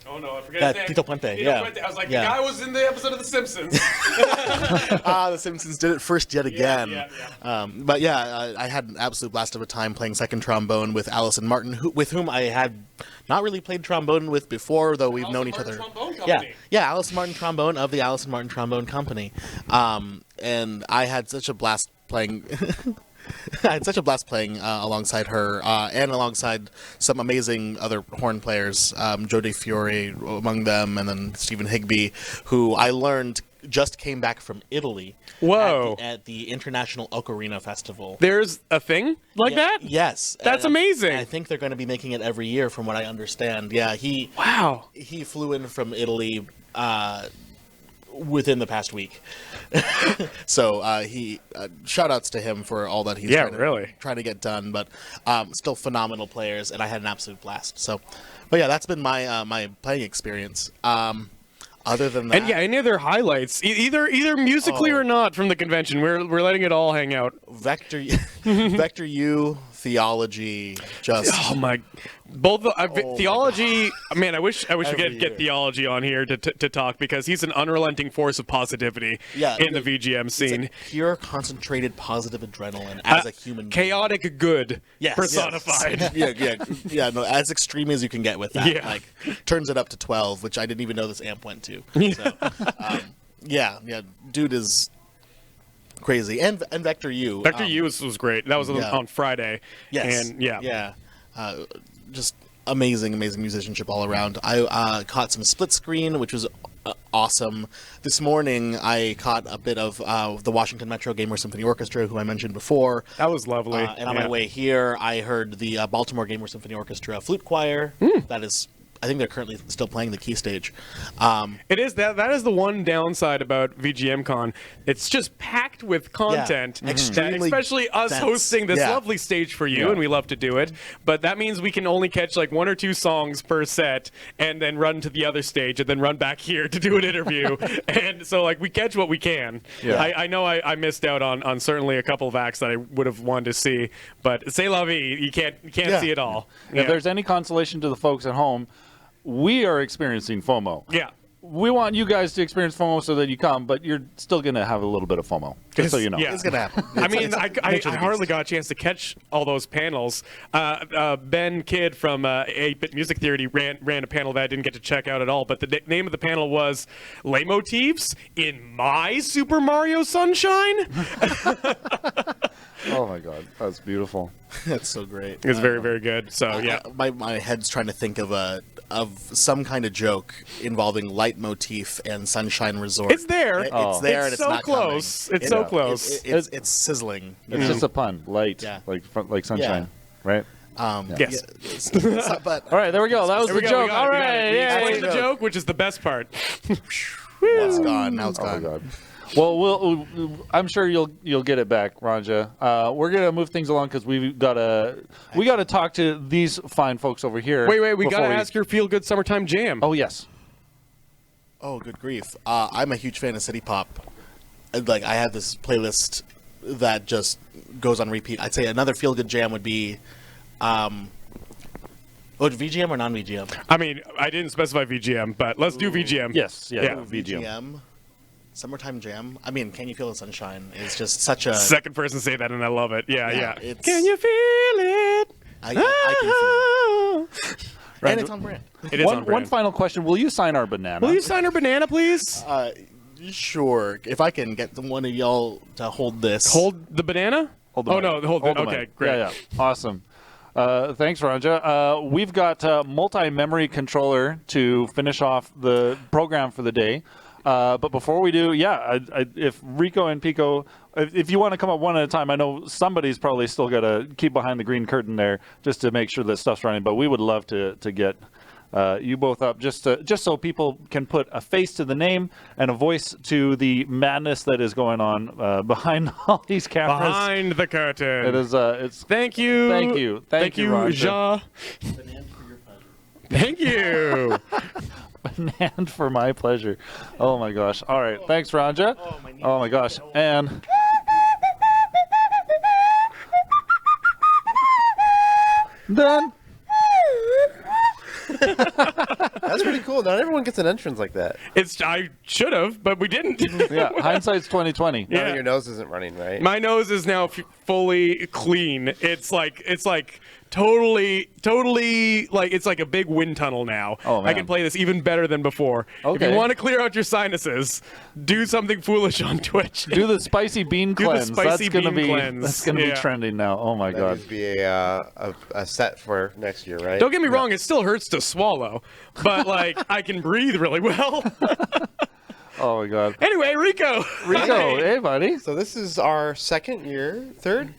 Oh no, I forget his name. Tito Puente, yeah. Puente. I was like, Yeah. the guy was in the episode of The Simpsons. The Simpsons did it first yet again. Yeah. But yeah, I had an absolute blast of a time playing second trombone with Allison Martin, with whom I had not really played trombone with before, though we've known each other. Trombone Yeah, Company. Allison Martin Trombone of the Allison Martin Trombone Company. And I had such a blast playing I had such a blast playing alongside her and alongside some amazing other horn players, Joe DeFiore among them, and then Stephen Higby, who I learned just came back from Italy. Whoa. At the International Ocarina Festival. There's a thing like that? Yes. That's amazing. And I think they're going to be making it every year from what I understand. Yeah, he flew in from Italy within the past week. So he shout outs to him for all that he's trying to get done, but still phenomenal players, and I had an absolute blast. So, but yeah, that's been my my playing experience. Other than that, and yeah, any other highlights, either musically or not, from the convention? We're letting it all hang out. Vector U, Theology, just Theology. Man, I wish we could get Theology on here to talk, because he's an unrelenting force of positivity in the VGM scene. Like pure concentrated positive adrenaline as a human being. Chaotic good personified. Yes. No, as extreme as you can get with that. Yeah. Like turns it up to 12, which I didn't even know this amp went to. So, dude is crazy. And Vector U. Vector U was great. That was on Friday. Yes. And just amazing musicianship all around. I caught some split screen, which was awesome. This morning, I caught a bit of the Washington Metro Gamer Symphony Orchestra, who I mentioned before. That was lovely. And on my way here, I heard the Baltimore Gamer Symphony Orchestra flute choir. That is, I think they're currently still playing the key stage. It is that is the one downside about VGM Con. It's just packed with content, especially us dense. hosting this lovely stage for you, and we love to do it. But that means we can only catch like 1 or 2 songs per set, and then run to the other stage, and then run back here to do an interview. And so like we catch what we can. I know I missed out on certainly a couple of acts that I would have wanted to see, but c'est la vie. You can't see it all. If there's any consolation to the folks at home, we are experiencing FOMO. Yeah. We want you guys to experience FOMO so that you come, but you're still going to have a little bit of FOMO, just so you know. It's going to happen. I hardly got a chance to catch all those panels. Ben Kidd from 8-Bit Music Theory ran a panel that I didn't get to check out at all, but the name of the panel was Leitmotifs in My Super Mario Sunshine? Oh my God, that's beautiful. That's so great. It's very, very good. So my head's trying to think of some kind of joke involving Leitmotif and Sunshine Resort. It's there. It's there, and it's so not close. coming. It's so close. It's sizzling. It's just a pun. Light, like sunshine, right? Yes. But all right, there we go. That was the joke. All right, explain the joke, which is the best part. it's gone. Now it's gone. Oh my God. Well, I'm sure you'll get it back, Ranja. We're gonna move things along because we gotta talk to these fine folks over here. Wait, we gotta ask your feel good summertime jam. Oh yes. Oh, good grief! I'm a huge fan of city pop. Like I have this playlist that just goes on repeat. I'd say another feel good jam would be, VGM or non VGM? I mean, I didn't specify VGM, but let's do VGM. Yes, VGM. Summertime Jam. I mean, Can You Feel the Sunshine is just such a... Second person to say that, and I love it. Yeah. It's... Can you feel it? I can feel it. Right. And it's on brand. It is on brand. One final question. Will you sign our banana? Will you sign our banana, please? Sure. If I can get one of y'all to hold this. Hold the banana? Hold the mic. Hold it. The Okay, mic. great. Yeah. Awesome. Thanks, Ranja. We've got a multi-memory controller to finish off the program for the day. But before we do, if Rico and Pico, if you want to come up one at a time, I know somebody's probably still got to keep behind the green curtain there just to make sure that stuff's running. But we would love to get you both up just so people can put a face to the name and a voice to the madness that is going on behind all these cameras. Behind the curtain. It is. It's. Thank you. Thank you, Ranja. Thank you. And for my pleasure. Oh my gosh. All right. Thanks, Ranja. Oh my gosh. And then That's pretty cool. Not everyone gets an entrance like that. I should have, but we didn't. hindsight's 2020. Now that your nose isn't running right. My nose is now fully clean. It's like totally, like, it's like a big wind tunnel now. Oh, man. I can play this even better than before. If Okay. you want to clear out your sinuses, do something foolish on Twitch. Do the spicy bean Do the cleanse. spicy That's gonna bean be cleanse. that's gonna be Yeah. trending now. Oh my That god. needs to be a set for next year, right? Don't get me wrong, it still hurts to swallow, but, like, I can breathe really well. Oh my god. Anyway, Rico. Rico, hey buddy. So this is our second year, Second,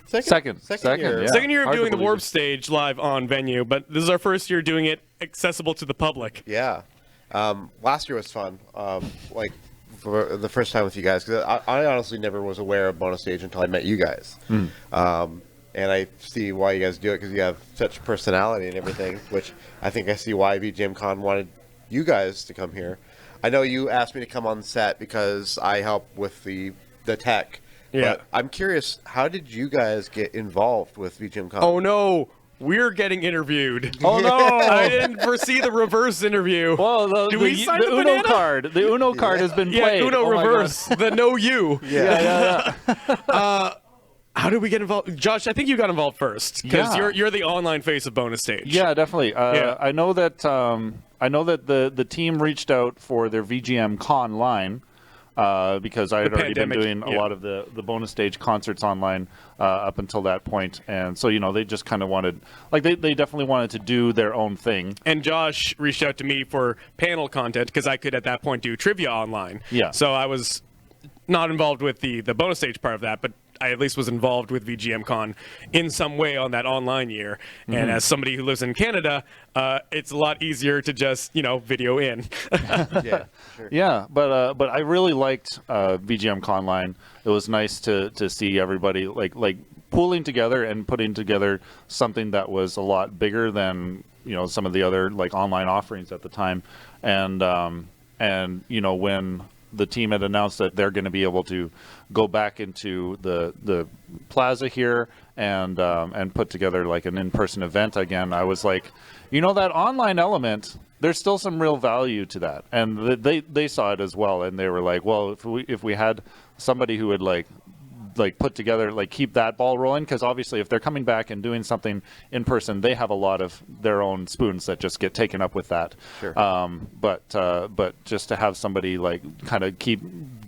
year. yeah. Second year of Hard to doing the believe Warp it. Stage live on Venue, but this is our first year doing it accessible to the public. Yeah. Last year was fun. Like for the first time with you guys, because I honestly never was aware of Bonus Stage until I met you guys. And I see why you guys do it because you have such personality and everything. Which I think I see why VGM Con wanted you guys to come here. I know you asked me to come on set because I help with the tech. Yeah. But I'm curious, how did you guys get involved with VGM Con? Oh no, we're getting interviewed. Oh no! I didn't foresee the reverse interview. Well, Do we sign the Uno banana? card. The Uno card has been Yeah, played. Uno Oh my God. reverse, the no you. Yeah. How did we get involved? Josh, I think you got involved first because Yeah. you're the online face of Bonus Stage. Yeah, definitely. Yeah. I know that the team reached out for their VGM Con line because I had The already pandemic, been doing a lot of the bonus stage concerts online up until that point, and so they just kind of wanted, like they definitely wanted to do their own thing. And Josh reached out to me for panel content because I could at that point do trivia online. Yeah. So I was not involved with the bonus stage part of that, but I at least was involved with VGM Con in some way on that online year. And as somebody who lives in Canada, it's a lot easier to just, video in. Yeah, sure. Yeah, but I really liked VGM Conline. It was nice to see everybody like pooling together and putting together something that was a lot bigger than some of the other like online offerings at the time. And when the team had announced that they're going to be able to go back into the plaza here and put together like an in-person event again, I was like, that online element, there's still some real value to that, and they saw it as well, and they were like, well, if we had somebody who would like put together, like keep that ball rolling, because obviously if they're coming back and doing something in person, they have a lot of their own spoons that just get taken up with that. Sure. But just to have somebody like kind of keep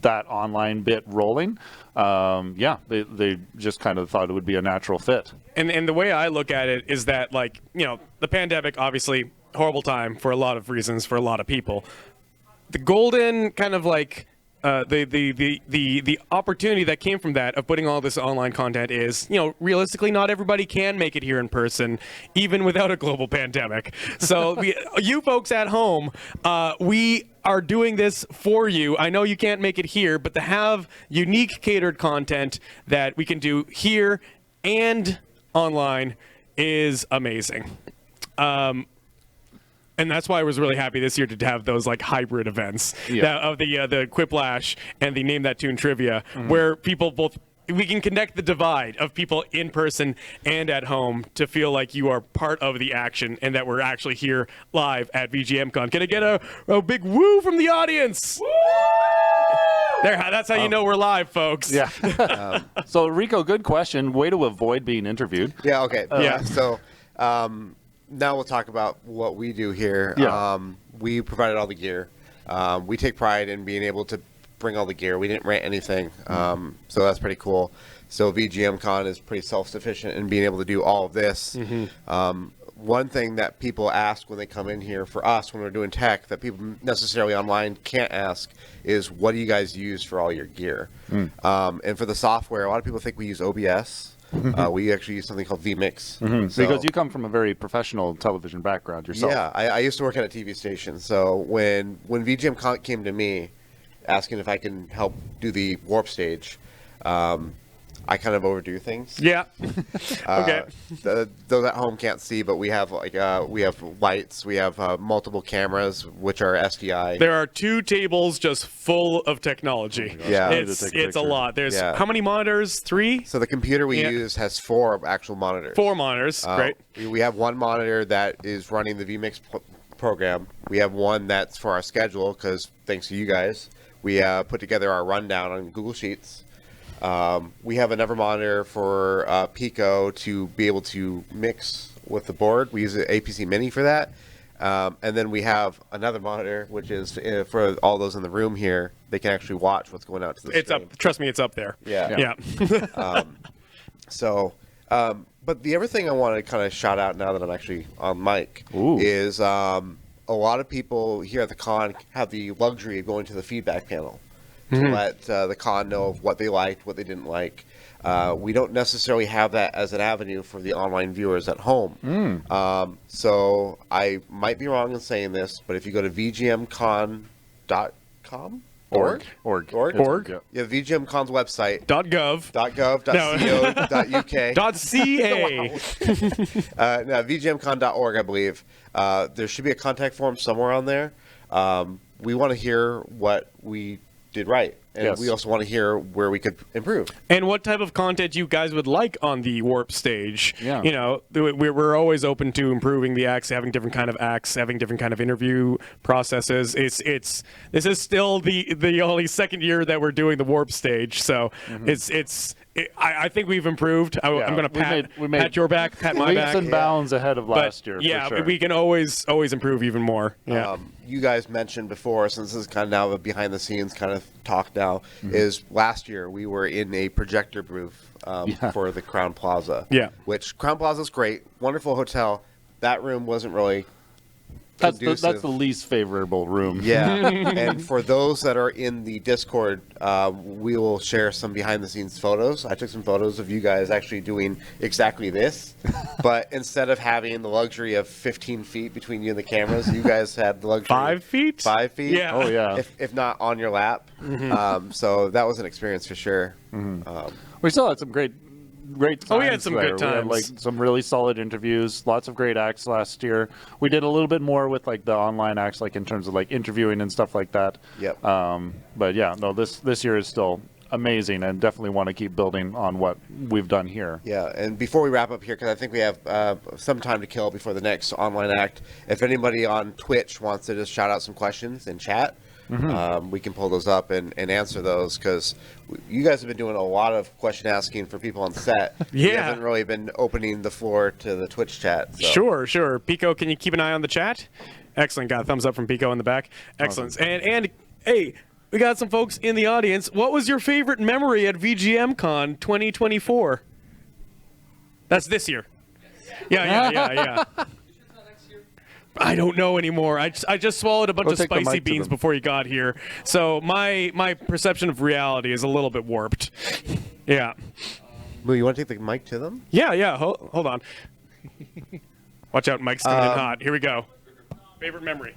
that online bit rolling, they just kind of thought it would be a natural fit. And the way I look at it is that, like, the pandemic, obviously horrible time for a lot of reasons for a lot of people. The golden kind of like the opportunity that came from that of putting all this online content is, realistically, not everybody can make it here in person, even without a global pandemic. So you folks at home, we are doing this for you. I know you can't make it here, but to have unique catered content that we can do here and online is amazing. And that's why I was really happy this year to have those like hybrid events of the Quiplash and the Name That Tune trivia, where people we can connect the divide of people in person and at home to feel like you are part of the action and that we're actually here live at VGMCon. Can I get a big woo from the audience? Woo! There, that's how you know we're live, folks. Yeah. So Rico, good question. Way to avoid being interviewed. Yeah, okay. Yeah. So now we'll talk about what we do here. Yeah. We provided all the gear. We take pride in being able to bring all the gear. We didn't rent anything, so that's pretty cool. So VGMCon is pretty self-sufficient in being able to do all of this. One thing that people ask when they come in here for us when we're doing tech that people necessarily online can't ask is, what do you guys use for all your gear? And for the software, a lot of people think we use OBS. We actually use something called vMix. Because you come from a very professional television background yourself. Yeah, I used to work at a TV station. So when VGM came to me asking if I can help do the warp stage, I kind of overdo things. Yeah. Okay. Those at home can't see, but we have we have lights, we have multiple cameras, which are SDI. There are 2 tables just full of technology. Yeah. It's a lot. There's how many monitors? 3? So the computer we use has 4 actual monitors. 4 monitors. Great. We have one monitor that is running the vMix program. We have one that's for our schedule, because thanks to you guys, we put together our rundown on Google Sheets. We have another monitor for Pico to be able to mix with the board. We use an APC Mini for that. And then we have another monitor, which is for all those in the room here. They can actually watch what's going out to the stream. Up. Trust me, it's up there. Yeah. But the other thing I want to kind of shout out now that I'm actually on mic is a lot of people here at the con have the luxury of going to the feedback panel to let the con know of what they liked, what they didn't like. We don't necessarily have that as an avenue for the online viewers at home. So I might be wrong in saying this, but if you go to vgmcon.com, Org. Yeah, VGMCon's website. .gov.co.uk. .ca. No, VGMCon.org, I believe. There should be a contact form somewhere on there. We want to hear what we did right. And we also want to hear where we could improve. And what type of content you guys would like on the Warp stage. Yeah. You know, we're always open to improving the acts, having different kind of acts, having different kind of interview processes. This is still the only second year that we're doing the Warp stage. So I think we've improved. I'm going to pat your back, pat my back. Leaps and bounds ahead of last year. Yeah, for sure. we can always improve even more. Yeah. You guys mentioned before, since this is kind of now a behind the scenes kind of talk now, is last year we were in a projector booth for the Crown Plaza. Yeah. Which Crown Plaza is great, wonderful hotel. That room wasn't really that's the least favorable room. Yeah. And for those that are in the Discord, we will share some behind the scenes photos. I took some photos of you guys actually doing exactly this, but instead of having the luxury of 15 feet between you and the cameras, you guys had the luxury 5 feet? 5 feet. Yeah. Oh yeah. If not on your lap. So that was an experience for sure. We still had some great times. Oh, we had some good We had, times. like some really solid interviews, lots of great acts last year. We did a little bit more with like the online acts, like in terms of like interviewing and stuff like that. Yep. But yeah, no, this year is still amazing, and definitely want to keep building on what we've done here. Yeah, and before we wrap up here, because I think we have some time to kill before the next online act, if anybody on Twitch wants to just shout out some questions in chat, we can pull those up and answer those, because you guys have been doing a lot of question asking for people on set. Yeah. You haven't really been opening the floor to the Twitch chat. So. Sure. Pico, can you keep an eye on the chat? Excellent. Got a thumbs up from Pico in the back. Excellent. Awesome. And hey, we got some folks in the audience. What was your favorite memory at VGM Con 2024? That's this year. Yeah. I don't know anymore. I just swallowed a bunch of spicy beans before you got here. So my perception of reality is a little bit warped. Yeah. Moo, you want to take the mic to them? Yeah. Hold on. Watch out, Mike's coming in hot. Here we go. Favorite memory?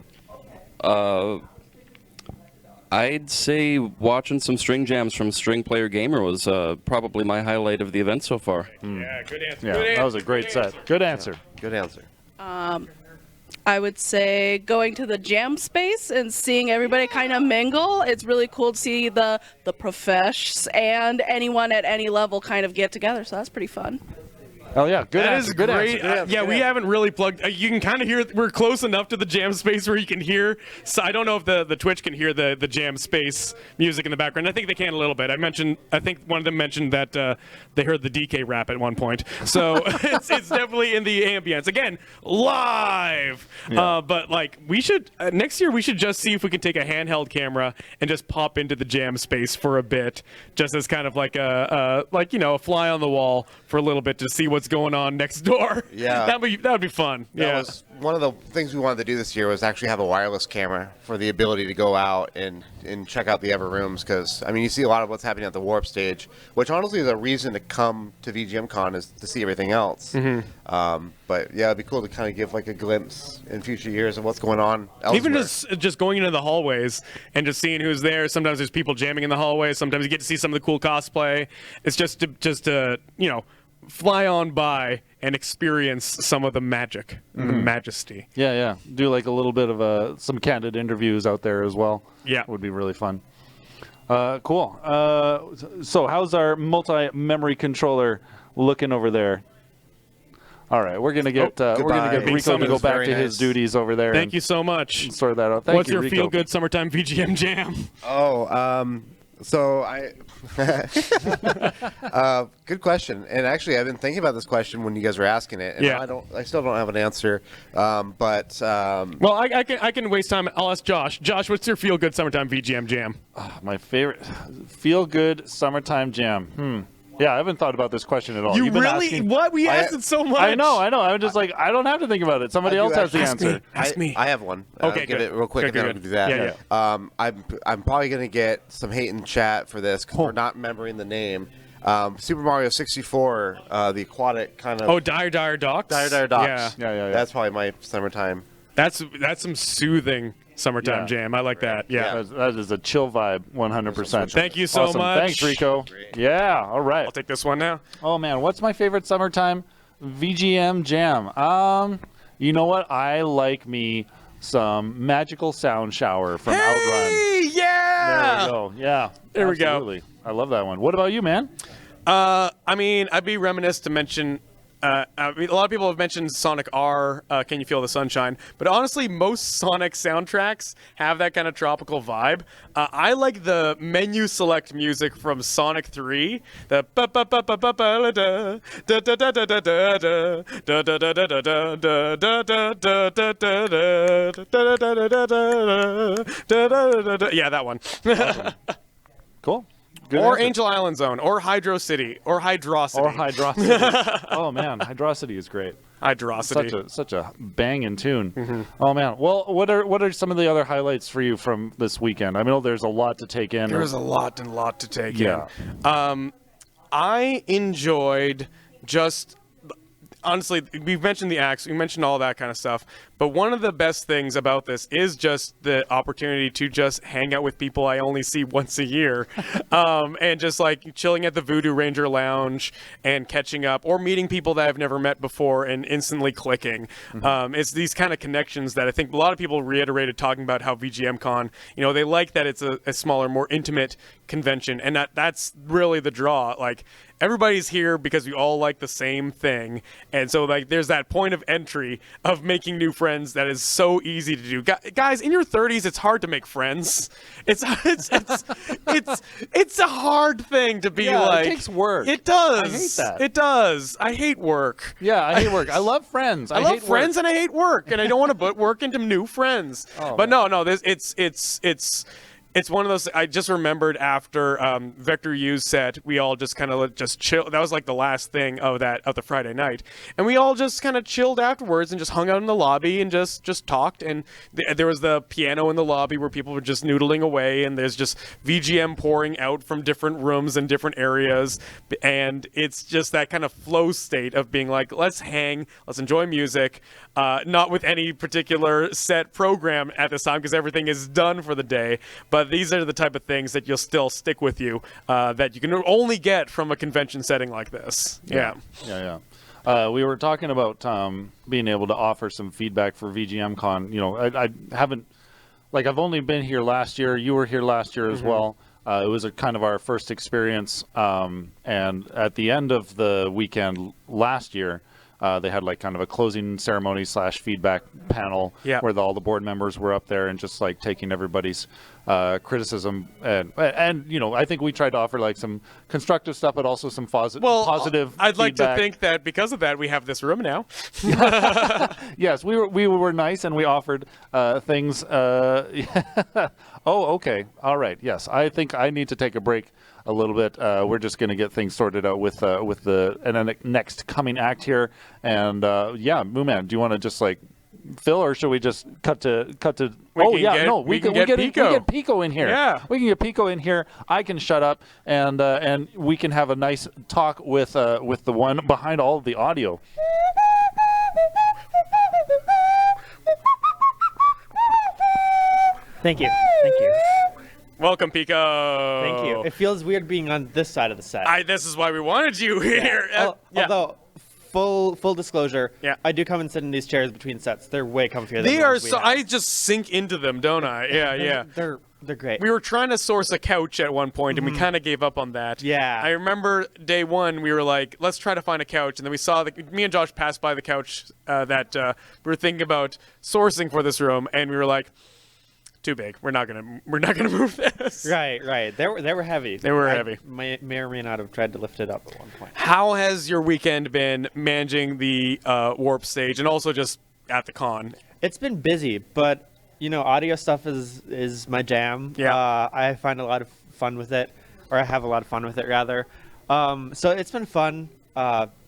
I'd say watching some string jams from String Player Gamer was probably my highlight of the event so far. Yeah, good answer. Yeah, that was a great set. Good answer. Good answer. I would say going to the jam space and seeing everybody kind of mingle. It's really cool to see the profesh and anyone at any level kind of get together. So that's pretty fun. Oh yeah, good That answer. is Good great. answer. We haven't really plugged. You can kind of hear. We're close enough to the jam space where you can hear. So I don't know if the Twitch can hear the jam space music in the background. I think they can a little bit. I think one of them mentioned that they heard the DK rap at one point. So it's definitely in the ambience. Again, live. Yeah. But like we should next year we should just see if we can take a handheld camera and just pop into the jam space for a bit, just as kind of like a fly on the wall for a little bit to see what's going on next door. Yeah. that would be fun. That was one of the things we wanted to do this year, was actually have a wireless camera for the ability to go out and check out the other rooms, because I mean you see a lot of what's happening at the Warp stage, which honestly is a reason to come to VGMCon, is to see everything else. But yeah, it'd be cool to kind of give like a glimpse in future years of what's going on elsewhere. Even just going into the hallways and just seeing who's there. Sometimes there's people jamming in the hallways. Sometimes you get to see some of the cool cosplay. It's just to fly on by and experience some of the magic and the majesty. Yeah. Do like a little bit of some candid interviews out there as well. Yeah. Would be really fun. Cool. So how's our multi-memory controller looking over there? All right, we're gonna get Rico to go back to his duties over there. Thank you so much. Sort that out. What's your feel-good summertime VGM jam? So Good question. And actually, I've been thinking about this question when you guys were asking it, and I still don't have an answer. Well, I can waste time. I'll ask Josh. Josh, what's your feel-good summertime VGM jam? My favorite feel-good summertime jam. Yeah, I haven't thought about this question at all. You You've been really? asking, What? We asked it so much. I know. I'm just like, I don't have to think about it. Somebody else has the answer. Ask me. I have one. Okay, give good. it real quick, and then I can do that. Yeah. I'm probably gonna get some hate in chat for this because we're not remembering the name. Super Mario 64, the aquatic kind of. Oh, Dire Docks. Dire Docks. Yeah. That's probably my summertime. That's some soothing summertime jam. I like that. Yeah. That is a chill vibe, 100%. Thank you so Awesome. much. Thanks, Rico. Yeah, all right. I'll take this one now. Oh, man, what's my favorite summertime VGM jam? You know what? I like me some Magical Sound Shower from Outrun. Yeah! There we go. Yeah. There we go. Absolutely. I love that one. What about you, man? I mean, I'd be remiss to mention. A lot of people have mentioned Sonic R, Can You Feel the Sunshine? But honestly, most Sonic soundtracks have that kind of tropical vibe. I like the menu select music from Sonic 3. The yeah, that one. Awesome. Cool. Good or answer. Angel Island Zone, or Hydro City, or Hydrocity. Or Hydrocity. Oh, man. Hydrocity is great. Hydrocity. Such a banging tune. Oh, man. Well, what are some of the other highlights for you from this weekend? I know there's a lot to take in. There's a lot to take in. I enjoyed just... Honestly, we've mentioned the acts, we mentioned all that kind of stuff, but one of the best things about this is just the opportunity to just hang out with people I only see once a year, and just like chilling at the Voodoo Ranger Lounge and catching up, or meeting people that I've never met before and instantly clicking. It's these kind of connections that I think a lot of people reiterated talking about how VGM Con, they like that it's a smaller, more intimate convention, and that's really the draw. Like, everybody's here because we all like the same thing, and so like there's that point of entry of making new friends that is so easy to do. Guys, in your 30s, it's hard to make friends. It's a hard thing to be like. It takes work. It does. I hate that. It does. I hate work. Yeah, I hate work. I love friends. I love friends and I hate work, and I don't want to put work into new friends. But no, it's one of those. I just remembered after Vector U's set, we all just kind of just chill. That was like the last thing of the Friday night, and we all just kind of chilled afterwards and just hung out in the lobby and just talked. And there was the piano in the lobby where people were just noodling away, and there's just VGM pouring out from different rooms and different areas, and it's just that kind of flow state of being like, let's hang, let's enjoy music, not with any particular set program at this time because everything is done for the day, but these are the type of things that you'll still stick with you, that you can only get from a convention setting like this. Yeah. We were talking about being able to offer some feedback for VGM Con. I haven't, I've only been here last year. You were here last year as well. It was kind of our first experience. And at the end of the weekend last year, they had kind of a closing ceremony / feedback panel where all the board members were up there and just taking everybody's criticism, and I think we tried to offer some constructive stuff, but also some positive. I'd like feedback. to think that because of that, we have this room now. Yes, we were nice and we offered things. Oh, okay, all right. Yes, I think I need to take a break a little bit. We're just going to get things sorted out with the next coming act here, and Mooman, do you want to just Phil, or should we just cut to? We can get Pico in here. Yeah, we can get Pico in here. I can shut up, and we can have a nice talk with the one behind all of the audio. Thank you. Welcome, Pico. Thank you. It feels weird being on this side of the set. This is why we wanted you here. Although, full disclosure, I do come and sit in these chairs between sets. They're way comfier. They are so. I just sink into them, don't I? Yeah. They're great. We were trying to source a couch at one point, and we kind of gave up on that. Yeah. I remember day one, we were like, let's try to find a couch, and then we saw me and Josh passed by the couch that we were thinking about sourcing for this room, and we were like, too big. We're not gonna move this. Right. They were heavy. They were heavy. May or may not have tried to lift it up at one point. How has your weekend been managing the warp stage and also just at the con? It's been busy, but audio stuff is my jam. Yeah. I find a lot of fun with it, or I have a lot of fun with it rather. So it's been fun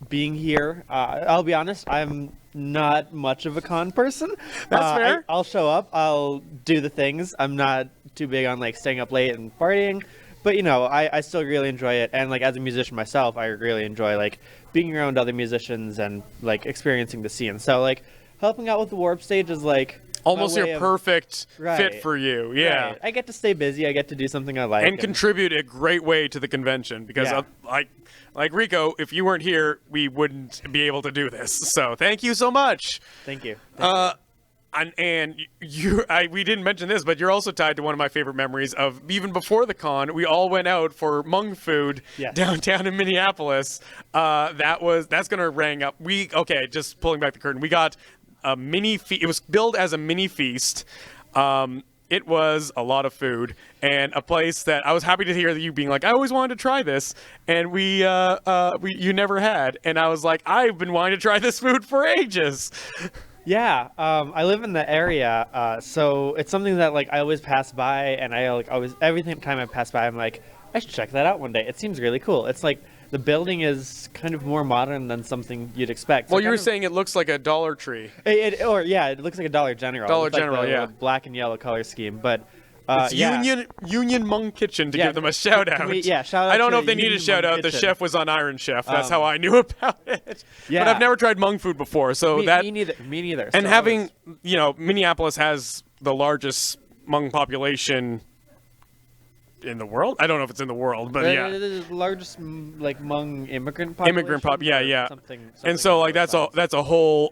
being here. I'll be honest, I'm not much of a con person. That's fair. I'll show up. I'll do the things. I'm not too big on like staying up late and partying, but I still really enjoy it. And like as a musician myself, I really enjoy like being around other musicians and like experiencing the scene. So like helping out with the warp stage is like almost your perfect fit for you. Yeah. Right. I get to stay busy. I get to do something I like. And contribute a great way to the convention because like Rico, if you weren't here, we wouldn't be able to do this. So thank you so much. Thank you. And we didn't mention this, but you're also tied to one of my favorite memories of even before the con. We all went out for Hmong food downtown in Minneapolis. That's gonna ring up. Just pulling back the curtain. We got a mini feast. It was billed as a mini feast. It was a lot of food and a place that I was happy to hear that you being like, I always wanted to try this, and you never had, and I was like, I've been wanting to try this food for ages. Yeah, I live in the area, so it's something that like I always pass by, and I like always every time I pass by, I'm like, I should check that out one day. It seems really cool. It's like the building is kind of more modern than something you'd expect. Well, you were saying it looks like a Dollar Tree. It looks like a Dollar General. Dollar with General, the black and yellow color scheme, but it's Union Hmong Kitchen to give them a shout out. Shout out. I don't know to if they need a Union shout Hmong out. The Kitchen. chef was on Iron Chef. That's how I knew about it. Yeah. But I've never tried Hmong food before, so me neither. And so having Minneapolis has the largest Hmong population in the world. I don't know if it's in the world, but the largest like Hmong immigrant population. Yeah. Something and so like that's a whole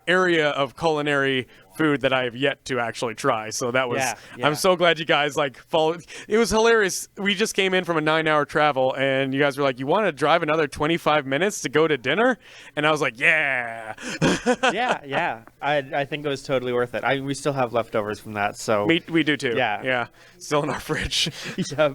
area of culinary food that I have yet to actually try. So that was I'm so glad you guys like followed. It was hilarious. We just came in from a 9-hour travel, and you guys were like, "You want to drive another 25 minutes to go to dinner?" And I was like, "Yeah." yeah. I think it was totally worth it. We still have leftovers from that, so we do too. Yeah, still in our fridge. Yeah.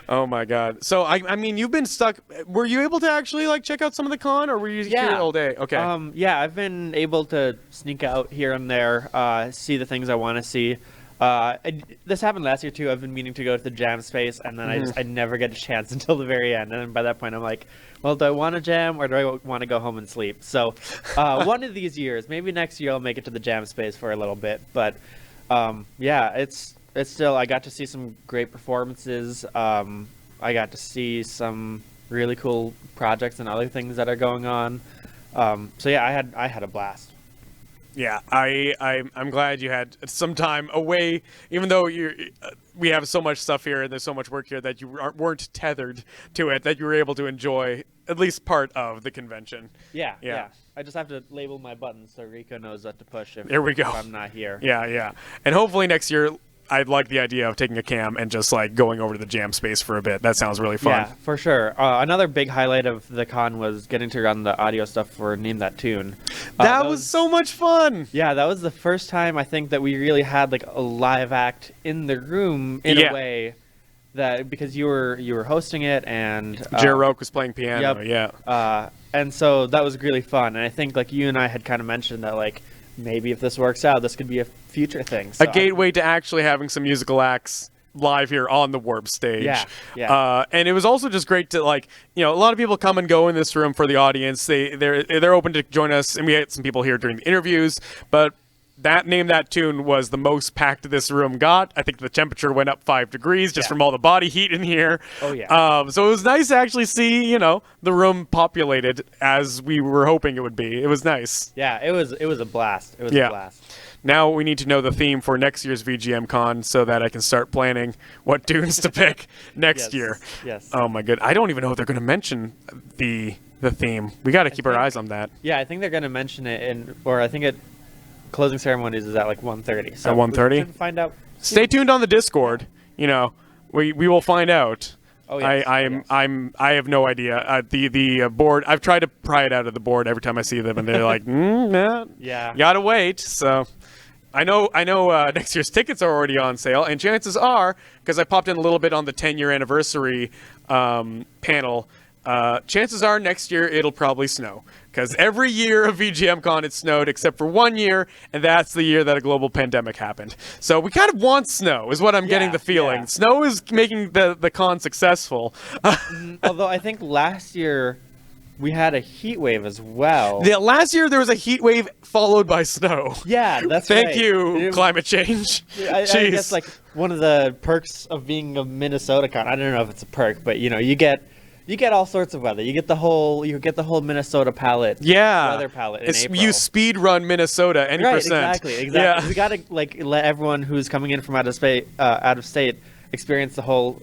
Oh my God. So I mean, you've been stuck. Were you able to actually like check out some of the con, or were you here all day? Okay. I've been able to sneak out here and there, see the things I want to see. This happened last year too. I've been meaning to go to the jam space, and then I never get a chance until the very end. And then by that point, I'm like, well, do I want to jam or do I want to go home and sleep? So one of these years, maybe next year, I'll make it to the jam space for a little bit. But it's still, I got to see some great performances. I got to see some really cool projects and other things that are going on. So yeah, I had a blast. Yeah, I'm glad you had some time away, even though we have so much stuff here and there's so much work here that you weren't tethered to it, that you were able to enjoy at least part of the convention. Yeah. I just have to label my buttons so Rico knows what to push if I'm not here. Yeah. And hopefully next year, I'd like the idea of taking a cam and just like going over to the jam space for a bit. That sounds really fun. Yeah, for sure. Another big highlight of the con was getting to run the audio stuff for Name That Tune. That was so much fun. Yeah, that was the first time I think that we really had like a live act in the room in a way that, because you were hosting it and Jared Roque was playing piano. And so that was really fun. And I think like you and I had kind of mentioned that like maybe if this works out, this could be a future thing. So a gateway to actually having some musical acts live here on the Warp stage. Yeah. And it was also just great to like, a lot of people come and go in this room for the audience. They're open to join us, and we had some people here during the interviews, but Name That Tune was the most packed this room got. I think the temperature went up 5 degrees just from all the body heat in here. Oh yeah. So it was nice to actually see, the room populated as we were hoping it would be. It was nice. Yeah, it was a blast. It was a blast. Now we need to know the theme for next year's VGM Con so that I can start planning what tunes to pick next year. Yes. Oh my good. I don't even know if they're going to mention the theme. We got to keep our eyes on that. Yeah, I think they're going to mention it I think closing ceremonies is at like 1:30. So at 1:30? We should find out. Stay tuned on the Discord. We will find out. Oh, yes. I have no idea. The board. I've tried to pry it out of the board every time I see them, and they're like, nah, yeah, you gotta wait. So, I know. Next year's tickets are already on sale, and chances are, because I popped in a little bit on the 10-year anniversary panel, chances are next year it'll probably snow. Because every year of VGM Con it snowed except for 1 year, and that's the year that a global pandemic happened. So we kind of want snow, is what I'm getting the feeling. Yeah. Snow is making the con successful. Although I think last year we had a heat wave as well. Last year there was a heat wave followed by snow. Yeah, that's right. Thank you, climate change. I guess like one of the perks of being a Minnesota con. I don't know if it's a perk, but you get all sorts of weather. You get the whole Minnesota palette. Yeah, weather palette in April. You speed run Minnesota any right, percent. Exactly. Yeah. We gotta let everyone who's coming in from out of state experience the whole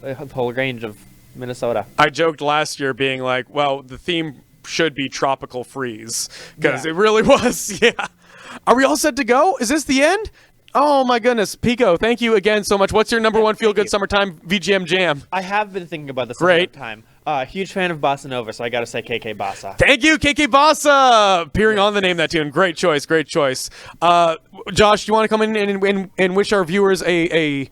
range of Minnesota. I joked last year being like, well, the theme should be tropical freeze because it really was. Yeah. Are we all set to go? Is this the end? Oh my goodness, Pico, thank you again so much. What's your number one feel-good summertime VGM jam? I have been thinking about this Great time. Huge fan of Bossa Nova, so I got to say KK Bossa. Thank you, KK Bossa, appearing on the Name That Tune. Great choice, great choice. Josh, do you want to come in and wish our viewers a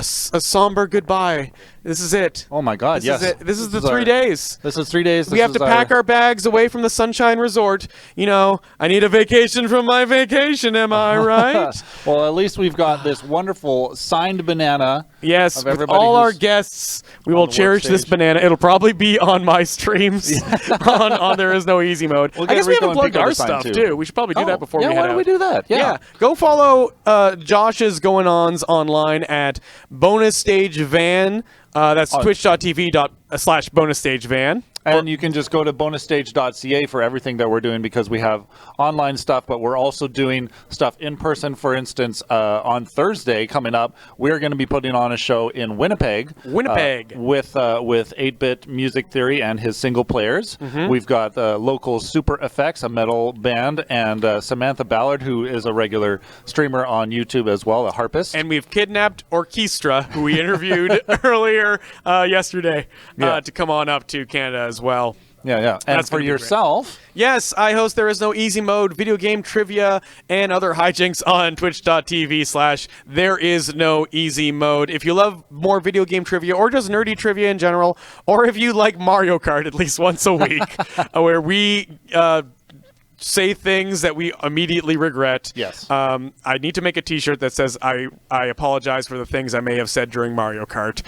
somber goodbye? This is it. Oh my God! This is it. This is the 3 days. This is 3 days. We have to pack our bags away from the Sunshine Resort. I need a vacation from my vacation. Am I right? Well, at least we've got this wonderful signed banana. Yes, of with all our guests, we will cherish this banana. It'll probably be on my streams on There Is No Easy Mode. I guess we haven't plugged our stuff too. We should probably do that before we head out. Why don't we do that? Yeah. Go follow Josh's going-ons online at Bonus Stage Van. That's twitch.tv/bonusstagevan. And you can just go to bonusstage.ca for everything that we're doing, because we have online stuff, but we're also doing stuff in person. For instance, on Thursday coming up, we're going to be putting on a show in Winnipeg. with 8-Bit Music Theory and his single players. We've got local Super Effects, a metal band, and Samantha Ballard, who is a regular streamer on YouTube as well, a harpist. And we've kidnapped Orchestra, who we interviewed earlier yesterday, to come on up to Canada as well. Yeah. And That's for gonna be yourself... Yes, I host There Is No Easy Mode, video game trivia, and other hijinks on twitch.tv/There Is No Easy Mode. If you love more video game trivia or just nerdy trivia in general, or if you like Mario Kart at least once a week, where we say things that we immediately regret. Yes. I need to make a t-shirt that says I apologize for the things I may have said during Mario Kart.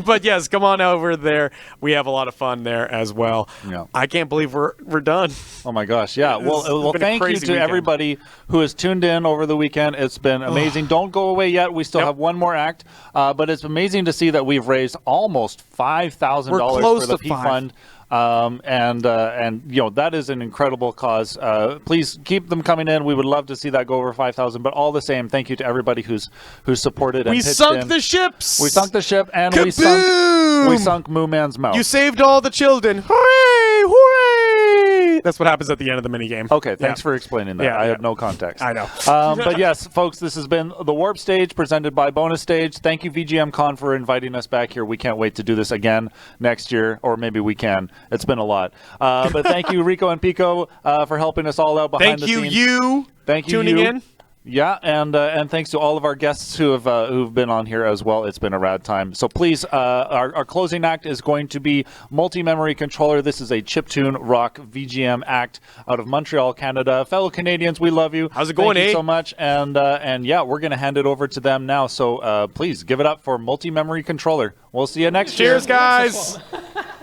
But yes, come on over there. We have a lot of fun there as well. Yeah. I can't believe we're done. Oh my gosh, yeah. Well, thank you to everybody who has tuned in over the weekend. It's been amazing. Don't go away yet. We still have one more act, but it's amazing to see that we've raised almost $5,000 for the P Fund. And that is an incredible cause. Please keep them coming in. We would love to see that go over 5,000. But all the same, thank you to everybody who's supported and we pitched sunk in. the ships. We sunk the ship, and we sunk Mooman's mouth. You saved all the children. Hooray! Hooray! That's what happens at the end of the minigame. Okay, thanks for explaining that. I had no context. I know. But yes, folks, this has been the Warp Stage presented by Bonus Stage. Thank you, VGM Con, for inviting us back here. We can't wait to do this again next year, or maybe we can. It's been a lot. But thank you, Rico and Pico, for helping us all out behind the scenes. Thank you, tuning in. Yeah, and thanks to all of our guests who've been on here as well. It's been a rad time. So please, our closing act is going to be Multi-Memory Controller. This is a chiptune rock VGM act out of Montreal, Canada. Fellow Canadians, we love you. How's it going, Thank you so much. And yeah, we're going to hand it over to them now. So please give it up for Multi-Memory Controller. We'll see you next year. Cheers, guys.